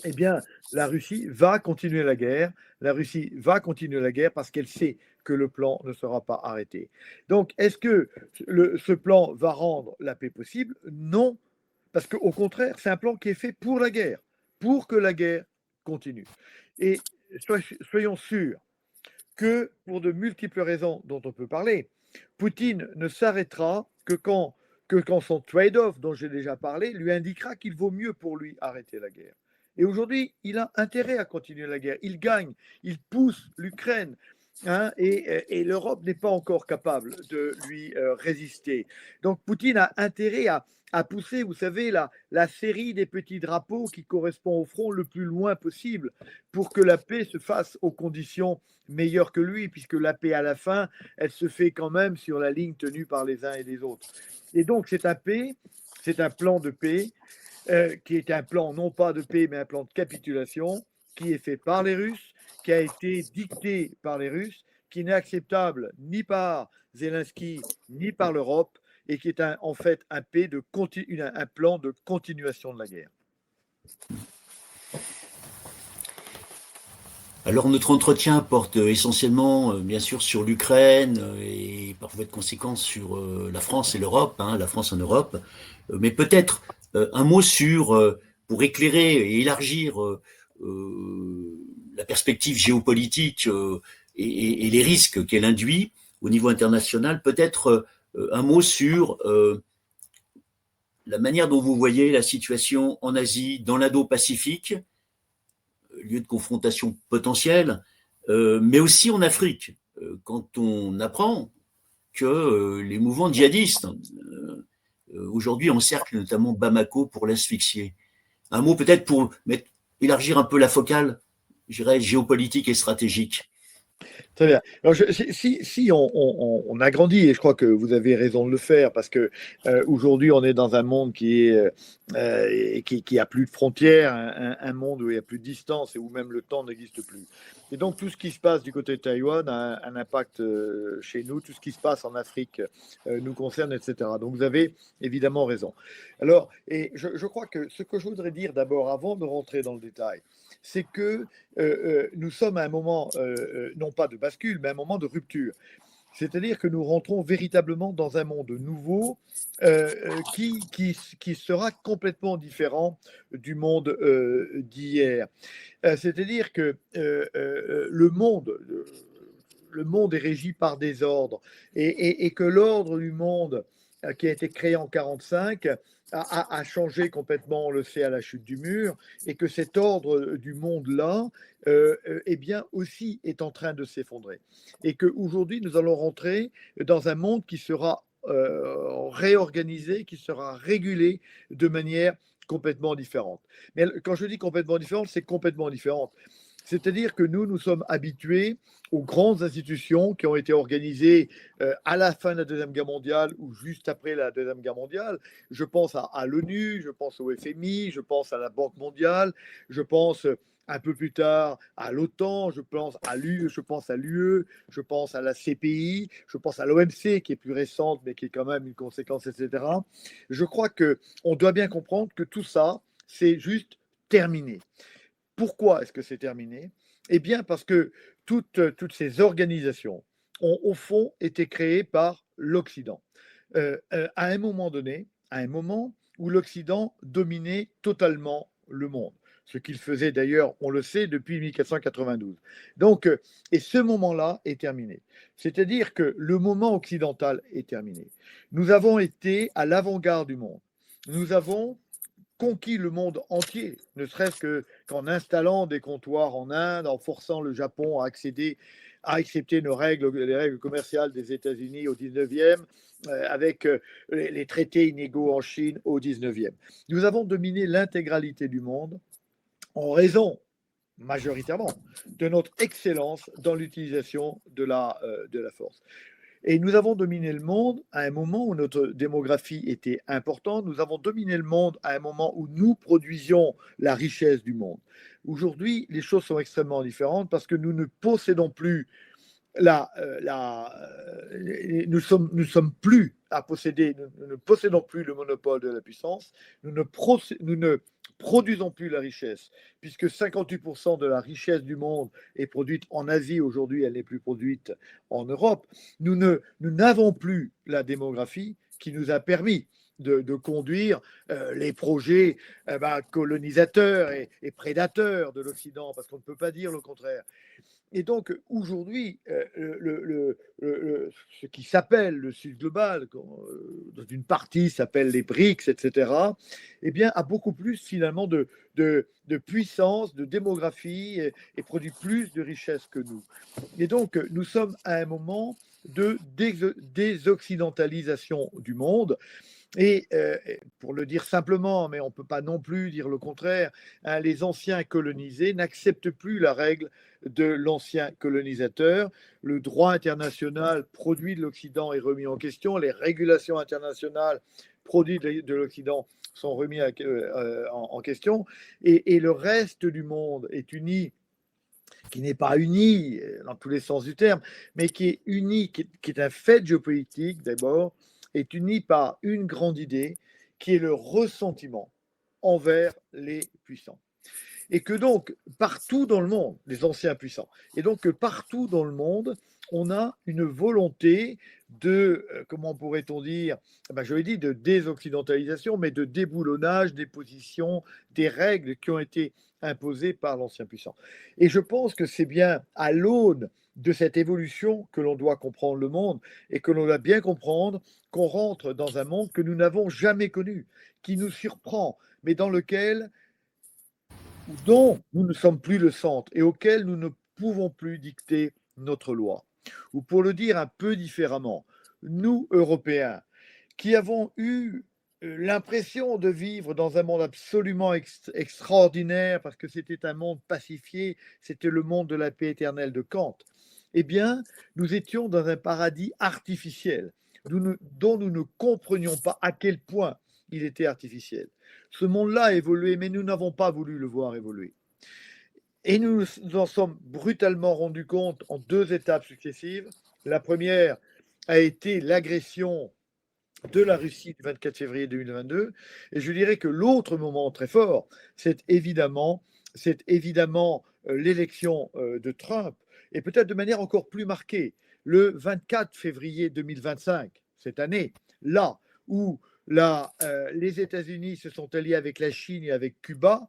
Eh bien, la Russie va continuer la guerre. La Russie va continuer la guerre parce qu'elle sait que le plan ne sera pas arrêté. Donc, est-ce que ce plan va rendre la paix possible? Non, parce qu'au contraire, c'est un plan qui est fait pour la guerre, pour que la guerre continue. Et soyons sûrs que, pour de multiples raisons dont on peut parler, Poutine ne s'arrêtera que quand son trade-off, dont j'ai déjà parlé, lui indiquera qu'il vaut mieux pour lui arrêter la guerre. Et aujourd'hui, il a intérêt à continuer la guerre. Il gagne, il pousse l'Ukraine hein, et l'Europe n'est pas encore capable de lui résister. Donc Poutine a intérêt à pousser, vous savez, la série des petits drapeaux qui correspond au front le plus loin possible pour que la paix se fasse aux conditions meilleures que lui, puisque la paix à la fin, elle se fait quand même sur la ligne tenue par les uns et les autres. Et donc c'est un plan de paix qui est un plan non pas de paix, mais un plan de capitulation qui est fait par les Russes, qui a été dicté par les Russes, qui n'est acceptable ni par Zelensky ni par l'Europe, et qui est en fait un plan de continuation de la guerre. Alors notre entretien porte essentiellement, bien sûr, sur l'Ukraine et par voie de conséquence sur la France et l'Europe, hein, la France en Europe, mais peut-être un mot sur, pour éclairer et élargir la perspective géopolitique et les risques qu'elle induit au niveau international, peut-être un mot sur la manière dont vous voyez la situation en Asie, dans l'Indo-Pacifique, lieu de confrontation potentielle, mais aussi en Afrique, quand on apprend que les mouvements djihadistes aujourd'hui encerclent notamment Bamako pour l'asphyxier. Un mot peut-être pour élargir un peu la focale, je dirais, géopolitique et stratégique. Très bien. Alors, si on agrandit, et je crois que vous avez raison de le faire, parce que aujourd'hui, on est dans un monde qui a plus de frontières, un monde où il n'y a plus de distance et où même le temps n'existe plus. Et donc, tout ce qui se passe du côté de Taïwan a un impact chez nous, tout ce qui se passe en Afrique nous concerne, etc. Donc, vous avez évidemment raison. Alors, et je crois que ce que je voudrais dire d'abord, avant de rentrer dans le détail, c'est que nous sommes à un moment, non pas de bascule, mais à un moment de rupture. C'est-à-dire que nous rentrons véritablement dans un monde nouveau qui sera complètement différent du monde d'hier. C'est-à-dire que le monde est régi par des ordres et que l'ordre du monde qui a été créé en 1945 a changé complètement, on le sait, à la chute du mur, et que cet ordre du monde-là, eh bien, aussi est en train de s'effondrer. Et qu'aujourd'hui, nous allons rentrer dans un monde qui sera réorganisé, qui sera régulé de manière complètement différente. Mais quand je dis complètement différente, c'est complètement différente. C'est-à-dire que nous sommes habitués aux grandes institutions qui ont été organisées à la fin de la Deuxième Guerre mondiale ou juste après la Deuxième Guerre mondiale. Je pense à l'ONU, je pense au FMI, je pense à la Banque mondiale, je pense un peu plus tard à l'OTAN, je pense à l'UE, je pense à la CPI, je pense à l'OMC qui est plus récente mais qui est quand même une conséquence, etc. Je crois qu'on doit bien comprendre que tout ça, c'est juste terminé. Pourquoi est-ce que c'est terminé? Eh bien, parce que toutes ces organisations ont, au fond, été créées par l'Occident. À un moment donné, à un moment où l'Occident dominait totalement le monde. Ce qu'il faisait d'ailleurs, on le sait, depuis 1492. Donc, et ce moment-là est terminé. C'est-à-dire que le moment occidental est terminé. Nous avons été à l'avant-garde du monde. Nous avons conquis le monde entier, ne serait-ce qu'en installant des comptoirs en Inde, en forçant le Japon à accepter les règles commerciales des États-Unis au 19e, avec les traités inégaux en Chine au 19e. Nous avons dominé l'intégralité du monde en raison, majoritairement, de notre excellence dans l'utilisation de la force. Et nous avons dominé le monde à un moment où notre démographie était importante. Nous avons dominé le monde à un moment où nous produisions la richesse du monde. Aujourd'hui, les choses sont extrêmement différentes parce que nous ne possédons plus nous sommes plus à posséder, nous ne possédons plus le monopole de la puissance, nous ne produisons plus la richesse, puisque 58% de la richesse du monde est produite en Asie aujourd'hui, elle n'est plus produite en Europe. Nous n'avons plus la démographie qui nous a permis de conduire les projets colonisateurs et prédateurs de l'Occident, parce qu'on ne peut pas dire le contraire. Et donc, aujourd'hui, ce qui s'appelle le Sud global, dans une partie s'appelle les BRICS, etc., eh bien, a beaucoup plus finalement de puissance, de démographie et produit plus de richesses que nous. Et donc, nous sommes à un moment de désoccidentalisation du monde. Et pour le dire simplement, mais on ne peut pas non plus dire le contraire, hein, les anciens colonisés n'acceptent plus la règle de l'ancien colonisateur. Le droit international produit de l'Occident est remis en question, les régulations internationales produites de l'Occident sont remis en question, et le reste du monde est uni, qui n'est pas uni dans tous les sens du terme, mais qui est uni, qui est un fait géopolitique d'abord, est uni par une grande idée, qui est le ressentiment envers les puissants. Et que donc, partout dans le monde, les anciens puissants, et donc partout dans le monde, on a une volonté de, comment pourrait-on dire, je l'ai dit, de désoccidentalisation, mais de déboulonnage des positions, des règles qui ont été imposées par l'ancien puissant. Et je pense que c'est bien à l'aune de cette évolution que l'on doit comprendre le monde et que l'on doit bien comprendre qu'on rentre dans un monde que nous n'avons jamais connu, qui nous surprend, mais dans lequel dont nous ne sommes plus le centre et auquel nous ne pouvons plus dicter notre loi. Ou pour le dire un peu différemment, nous, Européens, qui avons eu l'impression de vivre dans un monde absolument extraordinaire, parce que c'était un monde pacifié, c'était le monde de la paix éternelle de Kant, eh bien, nous étions dans un paradis artificiel, dont nous ne comprenions pas à quel point il était artificiel. Ce monde-là a évolué, mais nous n'avons pas voulu le voir évoluer. Et nous nous en sommes brutalement rendus compte en deux étapes successives. La première a été l'agression de la Russie du 24 février 2022. Et je dirais que l'autre moment très fort, c'est évidemment l'élection de Trump, et peut-être de manière encore plus marquée, le 24 février 2025, cette année, là où les États-Unis se sont alliés avec la Chine et avec Cuba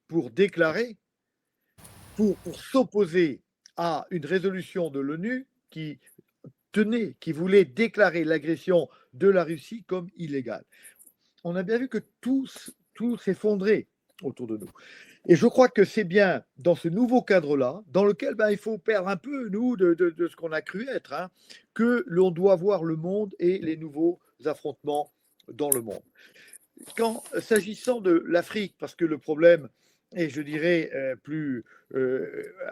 pour déclarer, pour s'opposer à une résolution de l'ONU qui voulait déclarer l'agression de la Russie comme illégale. On a bien vu que tout s'effondrait autour de nous. Et je crois que c'est bien dans ce nouveau cadre-là, dans lequel il faut perdre un peu, nous, de ce qu'on a cru être, hein, que l'on doit voir le monde et les nouveaux affrontements dans le monde. S'agissant de l'Afrique, parce que le problème est, je dirais,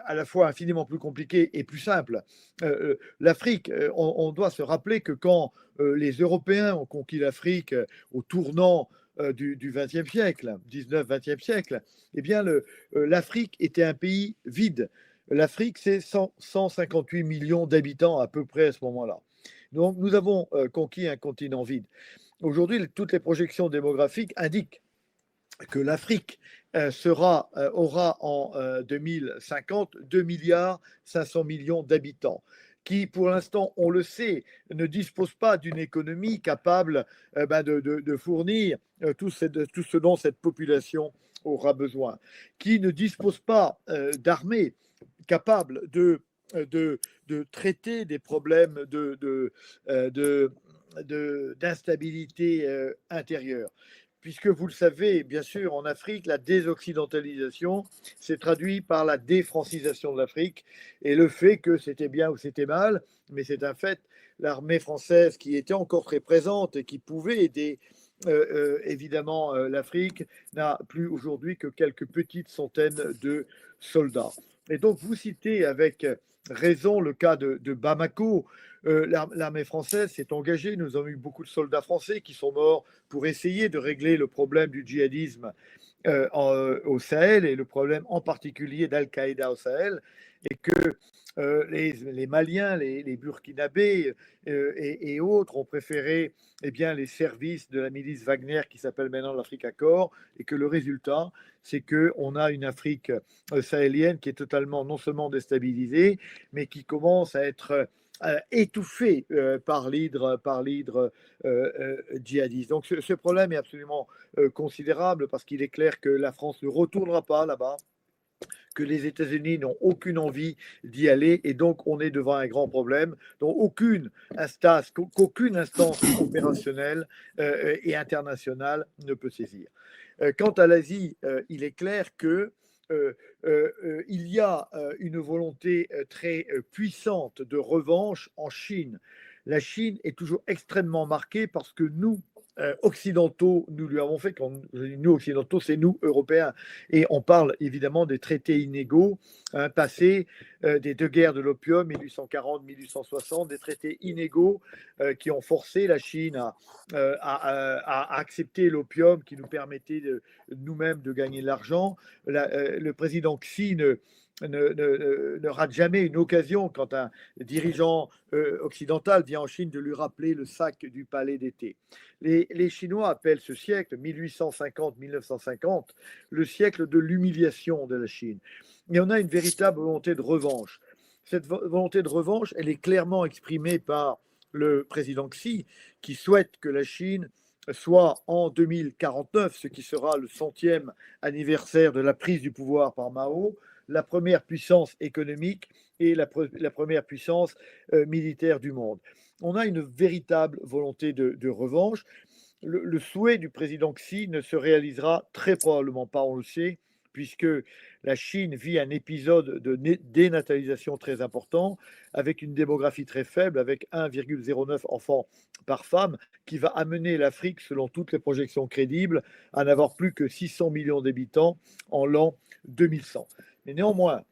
à la fois infiniment plus compliqué et plus simple. L'Afrique, on doit se rappeler que quand les Européens ont conquis l'Afrique au tournant du XXe siècle, 19-20e siècle, eh bien, l'Afrique était un pays vide. L'Afrique, c'est 158 millions d'habitants à peu près à ce moment-là. Donc, nous avons conquis un continent vide. Aujourd'hui, toutes les projections démographiques indiquent que l'Afrique aura en 2050 2 milliards 500 millions d'habitants, qui pour l'instant, on le sait, ne disposent pas d'une économie capable de fournir tout ce dont cette population aura besoin, qui ne disposent pas d'armées capables de traiter des problèmes d'instabilité intérieure. Puisque vous le savez, bien sûr, en Afrique, la désoccidentalisation s'est traduite par la défrancisation de l'Afrique et le fait que c'était bien ou c'était mal, mais c'est un fait, l'armée française qui était encore très présente et qui pouvait aider évidemment l'Afrique n'a plus aujourd'hui que quelques petites centaines de soldats. Et donc vous citez avec raison le cas de Bamako. L'armée française s'est engagée, nous avons eu beaucoup de soldats français qui sont morts pour essayer de régler le problème du djihadisme au Sahel et le problème en particulier d'Al-Qaïda au Sahel, et que les Maliens, les Burkinabés et autres ont préféré les services de la milice Wagner qui s'appelle maintenant l'Afrique Corps, et que le résultat, c'est qu'on a une Afrique sahélienne qui est totalement non seulement déstabilisée, mais qui commence à être étouffée par l'hydre djihadiste. Donc ce problème est absolument considérable, parce qu'il est clair que la France ne retournera pas là-bas, que les États-Unis n'ont aucune envie d'y aller et donc on est devant un grand problème dont qu'aucune instance opérationnelle et internationale ne peut saisir. Quant à l'Asie, il est clair que il y a une volonté très puissante de revanche en Chine. La Chine est toujours extrêmement marquée parce que nous, occidentaux, nous lui avons fait, quand nous occidentaux, c'est nous, Européens, et on parle évidemment des traités inégaux, passés des deux guerres de l'opium, 1840-1860, des traités inégaux qui ont forcé la Chine à accepter l'opium qui nous permettait nous-mêmes de gagner de l'argent. Le président Xi ne rate jamais une occasion quand un dirigeant occidental vient en Chine de lui rappeler le sac du palais d'été. Les Chinois appellent ce siècle, 1850-1950, le siècle de l'humiliation de la Chine. Et on a une véritable volonté de revanche. Cette volonté de revanche, elle est clairement exprimée par le président Xi, qui souhaite que la Chine soit en 2049, ce qui sera le 100e anniversaire de la prise du pouvoir par Mao, la première puissance économique et la première puissance militaire du monde. On a une véritable volonté de revanche. Le souhait du président Xi ne se réalisera très probablement pas, on le sait, puisque la Chine vit un épisode de dénatalisation très important, avec une démographie très faible, avec 1,09 enfants par femme, qui va amener l'Afrique, selon toutes les projections crédibles, à n'avoir plus que 600 millions d'habitants en l'an 2100. Mais néanmoins,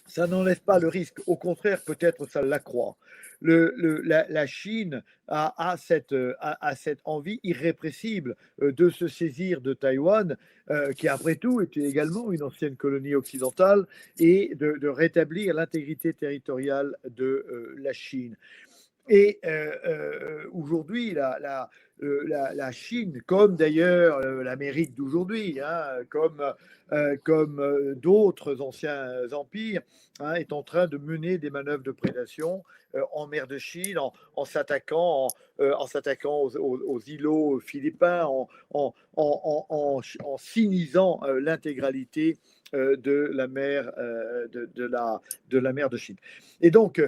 ça n'enlève pas le risque. Au contraire, peut-être ça l'accroît. La Chine a cette envie irrépressible de se saisir de Taïwan, qui après tout était également une ancienne colonie occidentale, et de rétablir l'intégrité territoriale de la Chine. Et aujourd'hui, la Chine, comme d'ailleurs l'Amérique d'aujourd'hui, hein, comme d'autres anciens empires, hein, est en train de mener des manœuvres de prédation en mer de Chine, en s'attaquant aux îlots philippins, en sinisant l'intégralité de la mer de la mer de Chine. Et donc,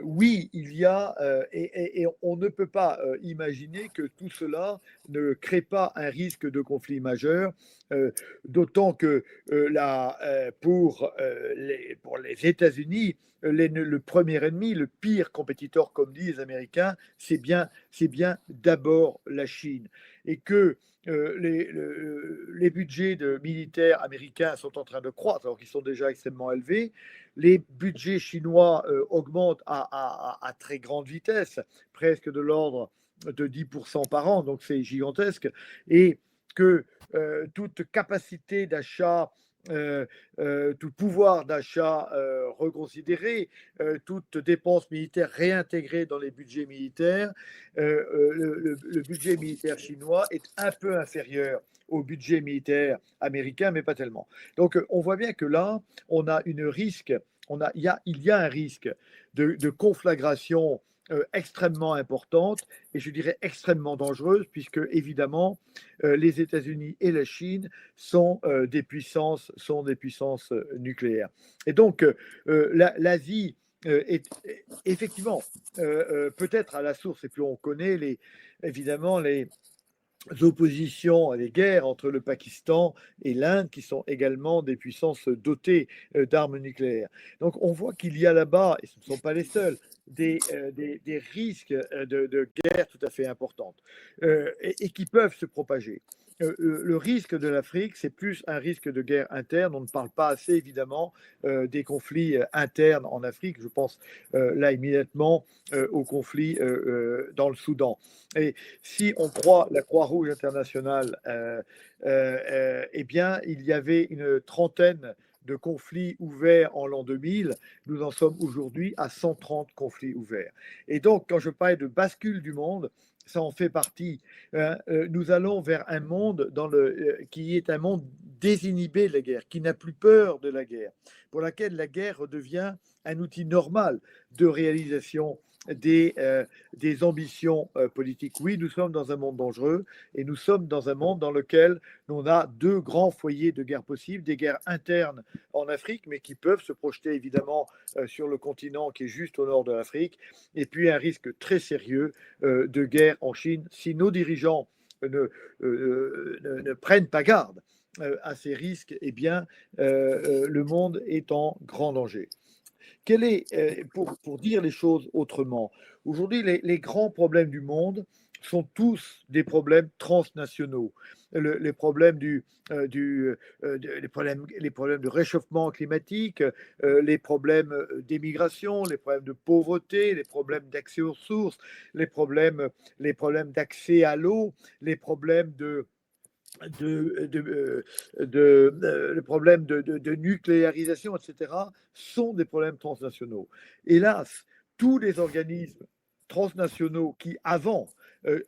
oui, il y a, et on ne peut pas imaginer que tout cela ne crée pas un risque de conflit majeur, d'autant que pour les États-Unis, le premier ennemi, le pire compétiteur, comme disent les Américains, c'est bien d'abord la Chine. Et que les budgets militaires américains sont en train de croître, alors qu'ils sont déjà extrêmement élevés. Les budgets chinois augmentent à très grande vitesse, presque de l'ordre de 10% par an, donc c'est gigantesque, et que toute capacité d'achat, tout pouvoir d'achat reconsidéré, toute dépense militaire réintégrée dans les budgets militaires, le budget militaire chinois est un peu inférieur au budget militaire américain, mais pas tellement. Donc on voit bien que là, il y a un risque de conflagration extrêmement importante et je dirais extrêmement dangereuse, puisque évidemment les États-Unis et la Chine sont des puissances nucléaires. Et donc l'Asie est effectivement peut-être à la source, et puis on connaît évidemment les oppositions, les guerres entre le Pakistan et l'Inde, qui sont également des puissances dotées d'armes nucléaires. Donc on voit qu'il y a là-bas, et ce ne sont pas les seuls, des risques de guerre tout à fait importantes et qui peuvent se propager. Le risque de l'Afrique, c'est plus un risque de guerre interne. On ne parle pas assez, évidemment, des conflits internes en Afrique. Je pense là immédiatement au conflit dans le Soudan. Et si on croit la Croix-Rouge internationale, eh bien, il y avait une trentaine de conflits ouverts en l'an 2000. Nous en sommes aujourd'hui à 130 conflits ouverts. Et donc, quand je parlais de bascule du monde, ça en fait partie. Nous allons vers un monde qui est un monde désinhibé de la guerre, qui n'a plus peur de la guerre, pour laquelle la guerre redevient un outil normal de réalisation des ambitions politiques. Oui, nous sommes dans un monde dangereux et nous sommes dans un monde dans lequel on a deux grands foyers de guerre possibles, des guerres internes en Afrique, mais qui peuvent se projeter évidemment sur le continent qui est juste au nord de l'Afrique, et puis un risque très sérieux de guerre en Chine si nos dirigeants ne prennent pas garde à ces risques, eh bien, le monde est en grand danger. Quel est, pour dire les choses autrement, aujourd'hui, les grands problèmes du monde sont tous des problèmes transnationaux. Les problèmes les problèmes de réchauffement climatique, les problèmes d'émigration, les problèmes de pauvreté, les problèmes d'accès aux ressources, les problèmes d'accès à l'eau, les problèmes le problème de nucléarisation, etc., sont des problèmes transnationaux. Hélas, tous les organismes transnationaux qui, avant,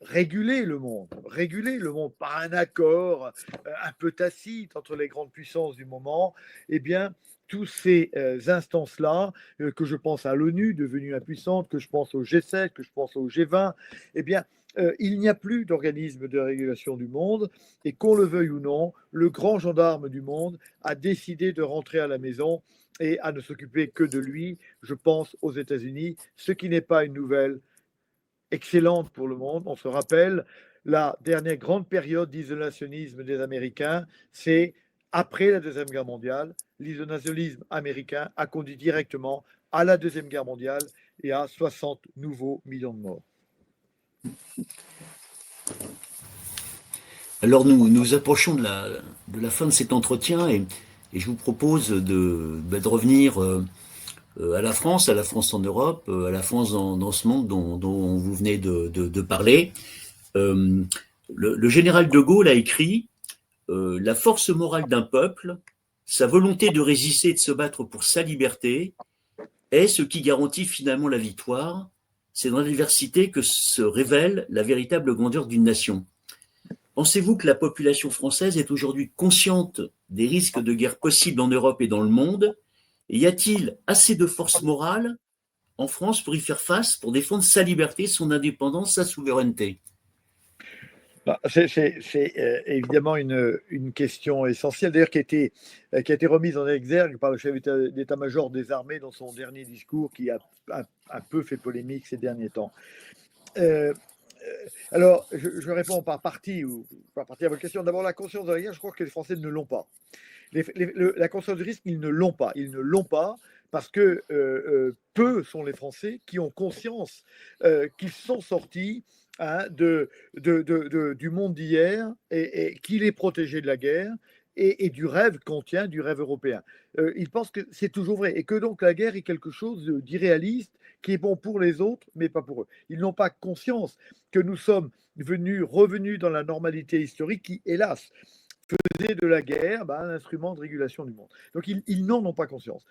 régulaient le monde par un accord un peu tacite entre les grandes puissances du moment, eh bien, tous ces instances-là, que je pense à l'ONU, devenue impuissante, que je pense au G7, que je pense au G20, eh bien, il n'y a plus d'organisme de régulation du monde et qu'on le veuille ou non, le grand gendarme du monde a décidé de rentrer à la maison et à ne s'occuper que de lui, je pense aux États-Unis, ce qui n'est pas une nouvelle excellente pour le monde. On se rappelle, la dernière grande période d'isolationnisme des Américains, c'est après la Deuxième Guerre mondiale. L'isolationnisme américain a conduit directement à la Deuxième Guerre mondiale et à 60 nouveaux millions de morts. Alors nous approchons de la fin de cet entretien et je vous propose de revenir à la France en Europe, à la France dans ce monde dont vous venez de parler. Euh, le général de Gaulle a écrit la force morale d'un peuple, sa volonté de résister et de se battre pour sa liberté, est ce qui garantit finalement la victoire. C'est dans l'adversité que se révèle la véritable grandeur d'une nation. Pensez-vous que la population française est aujourd'hui consciente des risques de guerre possibles en Europe et dans le monde? Et y a-t-il assez de force morale en France pour y faire face, pour défendre sa liberté, son indépendance, sa souveraineté? C'est évidemment une question essentielle, d'ailleurs, qui a été remise en exergue par le chef d'état-major des armées dans son dernier discours, qui a un peu fait polémique ces derniers temps. Alors, je réponds par partie à votre question. D'abord, la conscience de la guerre, je crois que les Français ne l'ont pas. La conscience du risque, ils ne l'ont pas. Ils ne l'ont pas parce que peu sont les Français qui ont conscience qu'ils sont sortis du monde d'hier et qu'il est protégé de la guerre et du rêve qu'on tient, du rêve européen. Ils pensent que c'est toujours vrai et que donc la guerre est quelque chose d'irréaliste qui est bon pour les autres, mais pas pour eux. Ils n'ont pas conscience que nous sommes revenus dans la normalité historique qui, hélas, faisait de la guerre un instrument de régulation du monde. Donc ils n'en ont pas conscience.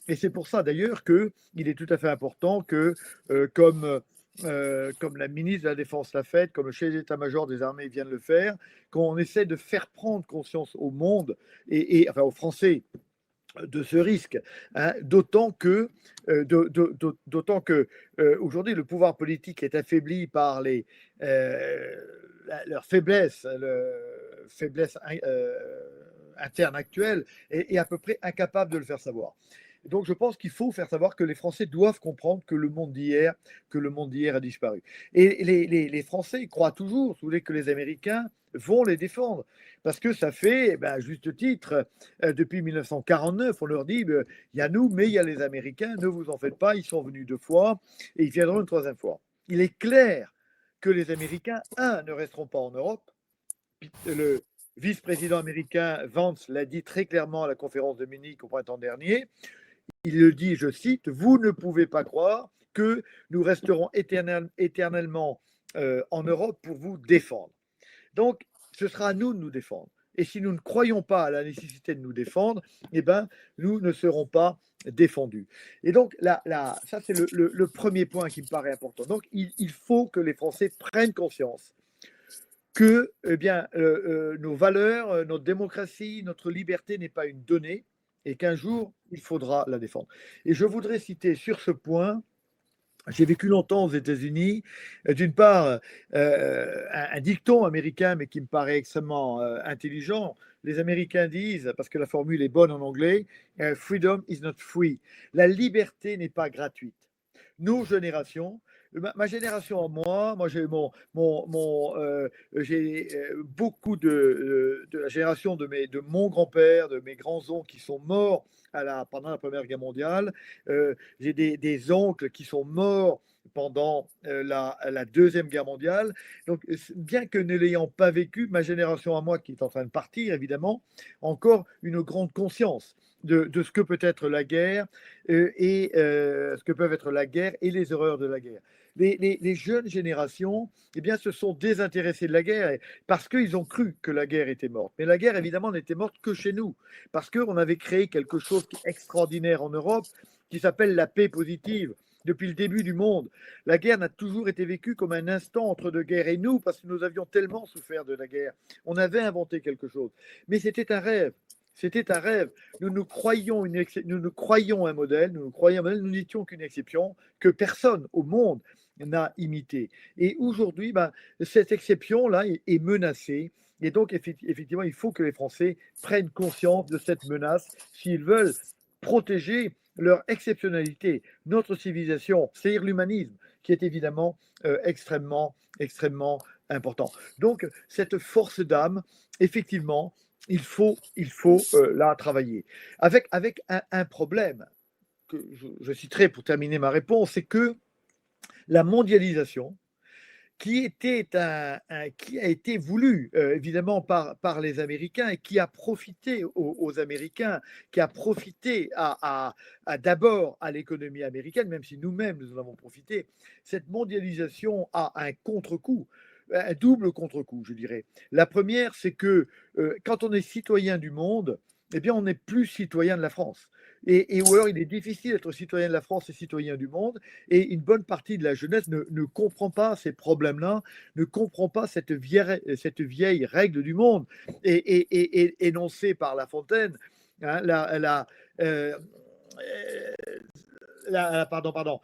Et c'est pour ça d'ailleurs qu'il est tout à fait important que, comme la ministre de la Défense l'a fait, comme le chef d'état-major des armées vient de le faire, qu'on essaie de faire prendre conscience au monde enfin aux Français de ce risque, hein, d'autant que aujourd'hui le pouvoir politique est affaibli par leur faiblesse, interne actuelle, et à peu près incapable de le faire savoir. Donc je pense qu'il faut faire savoir que les Français doivent comprendre que le monde d'hier a disparu. Et les Français croient toujours, si vous voulez, que les Américains vont les défendre. Parce que ça fait, à juste titre, depuis 1949, on leur dit, il y a nous, mais il y a les Américains, ne vous en faites pas, ils sont venus 2 fois et ils viendront une 3e fois. Il est clair que les Américains, ne resteront pas en Europe. Le vice-président américain Vance l'a dit très clairement à la conférence de Munich au printemps dernier. Il le dit, je cite, « Vous ne pouvez pas croire que nous resterons éternellement en Europe pour vous défendre. » Donc, ce sera à nous de nous défendre. Et si nous ne croyons pas à la nécessité de nous défendre, nous ne serons pas défendus. Et donc, ça, c'est le premier point qui me paraît important. Donc, il faut que les Français prennent conscience que nos valeurs, notre démocratie, notre liberté n'est pas une donnée et qu'un jour, il faudra la défendre. Et je voudrais citer sur ce point J'ai vécu longtemps aux États-Unis. D'une part, un dicton américain, mais qui me paraît extrêmement intelligent. Les Américains disent, parce que la formule est bonne en anglais, Freedom is not free. La liberté n'est pas gratuite. Nos générations, ma génération à moi j'ai j'ai beaucoup de la génération de mon grand-père, de mes grands-oncles qui sont morts pendant la Première Guerre mondiale. J'ai des oncles qui sont morts pendant la Deuxième Guerre mondiale. Donc, bien que ne l'ayant pas vécu, ma génération à moi, qui est en train de partir, évidemment, encore une grande conscience de ce que peut être la guerre et ce que peuvent être la guerre et les horreurs de la guerre. Les jeunes générations, eh bien, se sont désintéressées de la guerre parce qu'ils ont cru que la guerre était morte. Mais la guerre, évidemment, n'était morte que chez nous, parce qu'on avait créé quelque chose d'extraordinaire en Europe qui s'appelle la paix positive. Depuis le début du monde, la guerre n'a toujours été vécue comme un instant entre deux guerres. Et nous, parce que nous avions tellement souffert de la guerre, on avait inventé quelque chose. Mais c'était un rêve. C'était un rêve. Nous croyions un modèle, nous n'étions qu'une exception que personne au monde n'a imité. Et aujourd'hui, cette exception-là est menacée. Et donc, effectivement, il faut que les Français prennent conscience de cette menace s'ils veulent protéger leur exceptionnalité, notre civilisation, c'est-à-dire l'humanisme, qui est évidemment extrêmement, extrêmement important. Donc, cette force d'âme, effectivement, il faut la travailler. Avec un problème que je citerai pour terminer ma réponse, c'est que la mondialisation, qui a été voulu évidemment par les Américains et qui a profité aux Américains, qui a profité d'abord à l'économie américaine, même si nous-mêmes nous en avons profité, cette mondialisation a un contre-coup, un double contre-coup, je dirais. La première, c'est que quand on est citoyen du monde, eh bien, on n'est plus citoyen de la France. Ou alors, il est difficile d'être citoyen de la France et citoyen du monde. Et une bonne partie de la jeunesse ne comprend pas ces problèmes-là, ne comprend pas cette vieille règle du monde énoncée par La Fontaine. Hein, euh, pardon,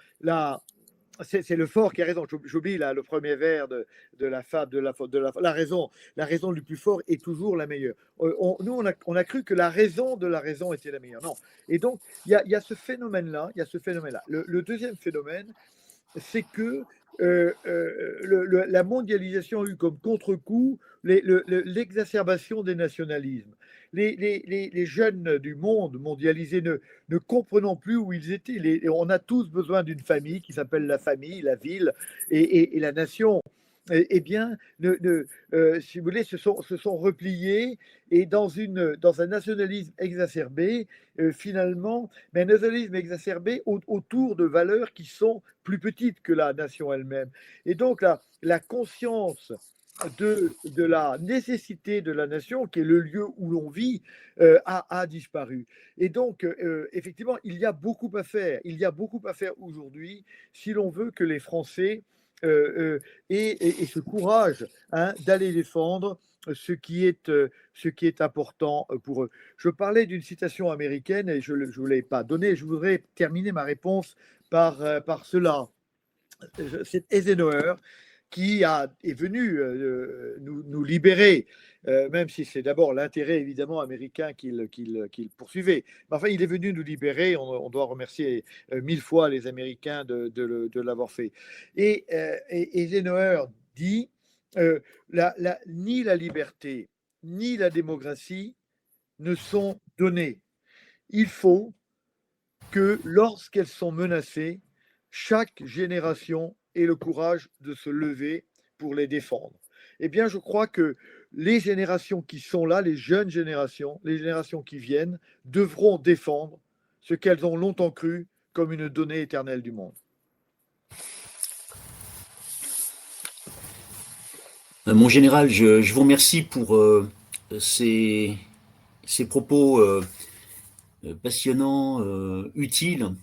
c'est le fort qui a raison. J'oublie là le premier vers de la fable la raison. La raison du plus fort est toujours la meilleure. Nous, on a cru que la raison de la raison était la meilleure. Non. Et donc, il y a ce phénomène-là. Il y a ce phénomène-là. Le deuxième phénomène, c'est que la mondialisation a eu comme contre-coup l'exacerbation des nationalismes. Les jeunes du monde mondialisé ne comprenant plus où ils étaient. On a tous besoin d'une famille qui s'appelle la famille, la ville et la nation. Eh bien, si vous voulez, se sont repliés et dans un nationalisme exacerbé, finalement, mais un nationalisme exacerbé autour de valeurs qui sont plus petites que la nation elle-même. Et donc, la conscience de la nécessité de la nation, qui est le lieu où l'on vit, a disparu. Et donc, effectivement, il y a beaucoup à faire. Il y a beaucoup à faire aujourd'hui si l'on veut que les Français aient ce courage d'aller défendre ce qui est important pour eux. Je parlais d'une citation américaine et je ne vous l'ai pas donnée. Je voudrais terminer ma réponse par cela. C'est Eisenhower qui est venu nous libérer, même si c'est d'abord l'intérêt évidemment américain qu'il poursuivait. Mais enfin, il est venu nous libérer. On doit remercier mille fois les Américains de l'avoir fait. Et Eisenhower dit ni la liberté ni la démocratie ne sont données. Il faut que lorsqu'elles sont menacées, chaque génération ait le courage de se lever pour les défendre. Eh bien, je crois que les générations qui sont là, les jeunes générations, les générations qui viennent, devront défendre ce qu'elles ont longtemps cru comme une donnée éternelle du monde. Mon général, je vous remercie pour ces, ces propos passionnants, utiles,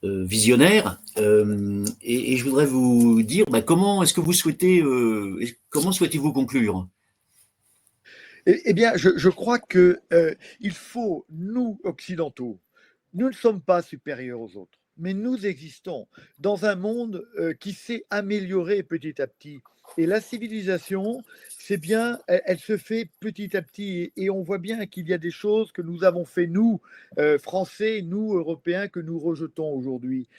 visionnaires. Et je voudrais vous dire, comment est-ce que vous souhaitez, comment souhaitez-vous conclure? Eh bien, je crois que il faut, nous, occidentaux, nous ne sommes pas supérieurs aux autres. mais nous existons dans un monde qui s'est amélioré petit à petit. Et la civilisation, c'est bien, elle se fait petit à petit. Et on voit bien qu'il y a des choses que nous avons fait, nous, Français, nous, Européens, que nous rejetons aujourd'hui.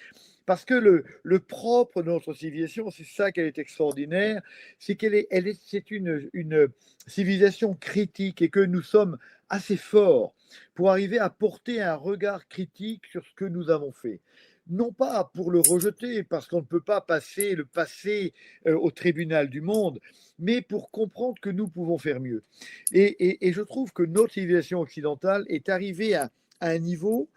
Parce que le propre de notre civilisation, c'est ça qu'elle est extraordinaire, c'est c'est une civilisation critique et que nous sommes assez forts pour arriver à porter un regard critique sur ce que nous avons fait. Non pas pour le rejeter, parce qu'on ne peut pas passer le passé au tribunal du monde, mais pour comprendre que nous pouvons faire mieux. Et je trouve que notre civilisation occidentale est arrivée à un niveau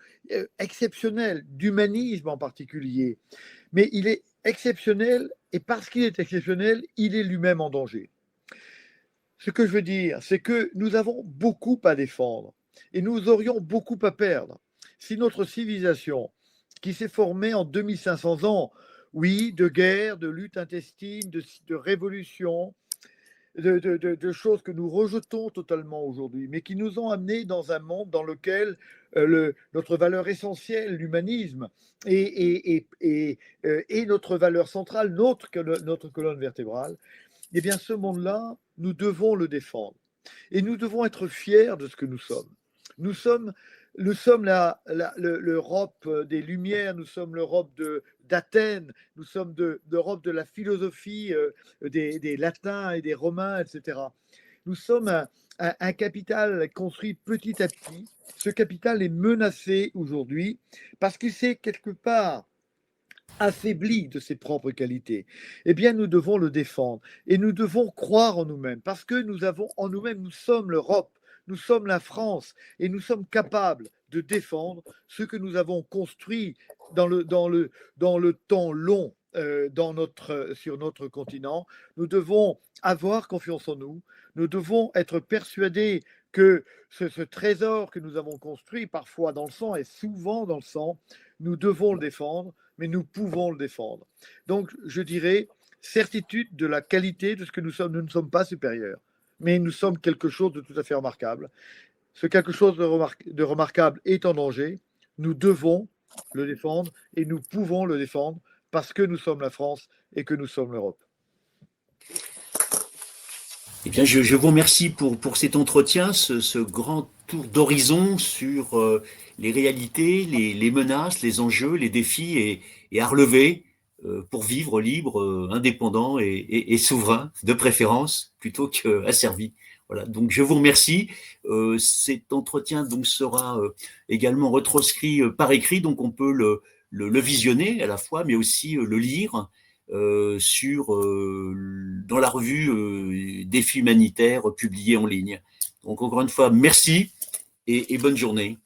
exceptionnel, d'humanisme en particulier. Mais il est exceptionnel, et parce qu'il est exceptionnel, il est lui-même en danger. Ce que je veux dire, c'est que nous avons beaucoup à défendre, et nous aurions beaucoup à perdre. Si notre civilisation, qui s'est formée en 2500 ans, oui, de guerre, de lutte intestine, de révolution, de choses que nous rejetons totalement aujourd'hui, mais qui nous ont amenés dans un monde dans lequel notre valeur essentielle, l'humanisme, et notre valeur centrale, notre colonne vertébrale, eh bien ce monde-là, nous devons le défendre. Et nous devons être fiers de ce que nous sommes. Nous sommes, nous sommes l'Europe des Lumières, nous sommes l'Europe d'Athènes, nous sommes l'Europe de la philosophie des Latins et des Romains, etc. Nous sommes un capital construit petit à petit. Ce capital est menacé aujourd'hui parce qu'il s'est quelque part affaibli de ses propres qualités. Eh bien, nous devons le défendre et nous devons croire en nous-mêmes parce que nous avons en nous-mêmes, nous sommes l'Europe, nous sommes la France et nous sommes capables de défendre ce que nous avons construit dans le temps long sur notre continent. Nous devons avoir confiance en nous, nous devons être persuadés que ce trésor que nous avons construit, parfois dans le sang et souvent dans le sang, nous devons le défendre, mais nous pouvons le défendre. Donc, je dirais, certitude de la qualité de ce que nous sommes. Nous ne sommes pas supérieurs, mais nous sommes quelque chose de tout à fait remarquable. Ce quelque chose de remarquable est en danger. Nous devons le défendre et nous pouvons le défendre parce que nous sommes la France et que nous sommes l'Europe. Eh bien, je vous remercie pour cet entretien, ce grand tour d'horizon sur les réalités, les menaces, les enjeux, les défis et à relever pour vivre libre, indépendant et souverain, de préférence, plutôt qu'asservi. Voilà. Donc, je vous remercie. Cet entretien donc sera également retranscrit par écrit, donc on peut le visionner à la fois, mais aussi le lire dans la revue Défis humanitaires publiée en ligne. Donc encore une fois, merci et bonne journée.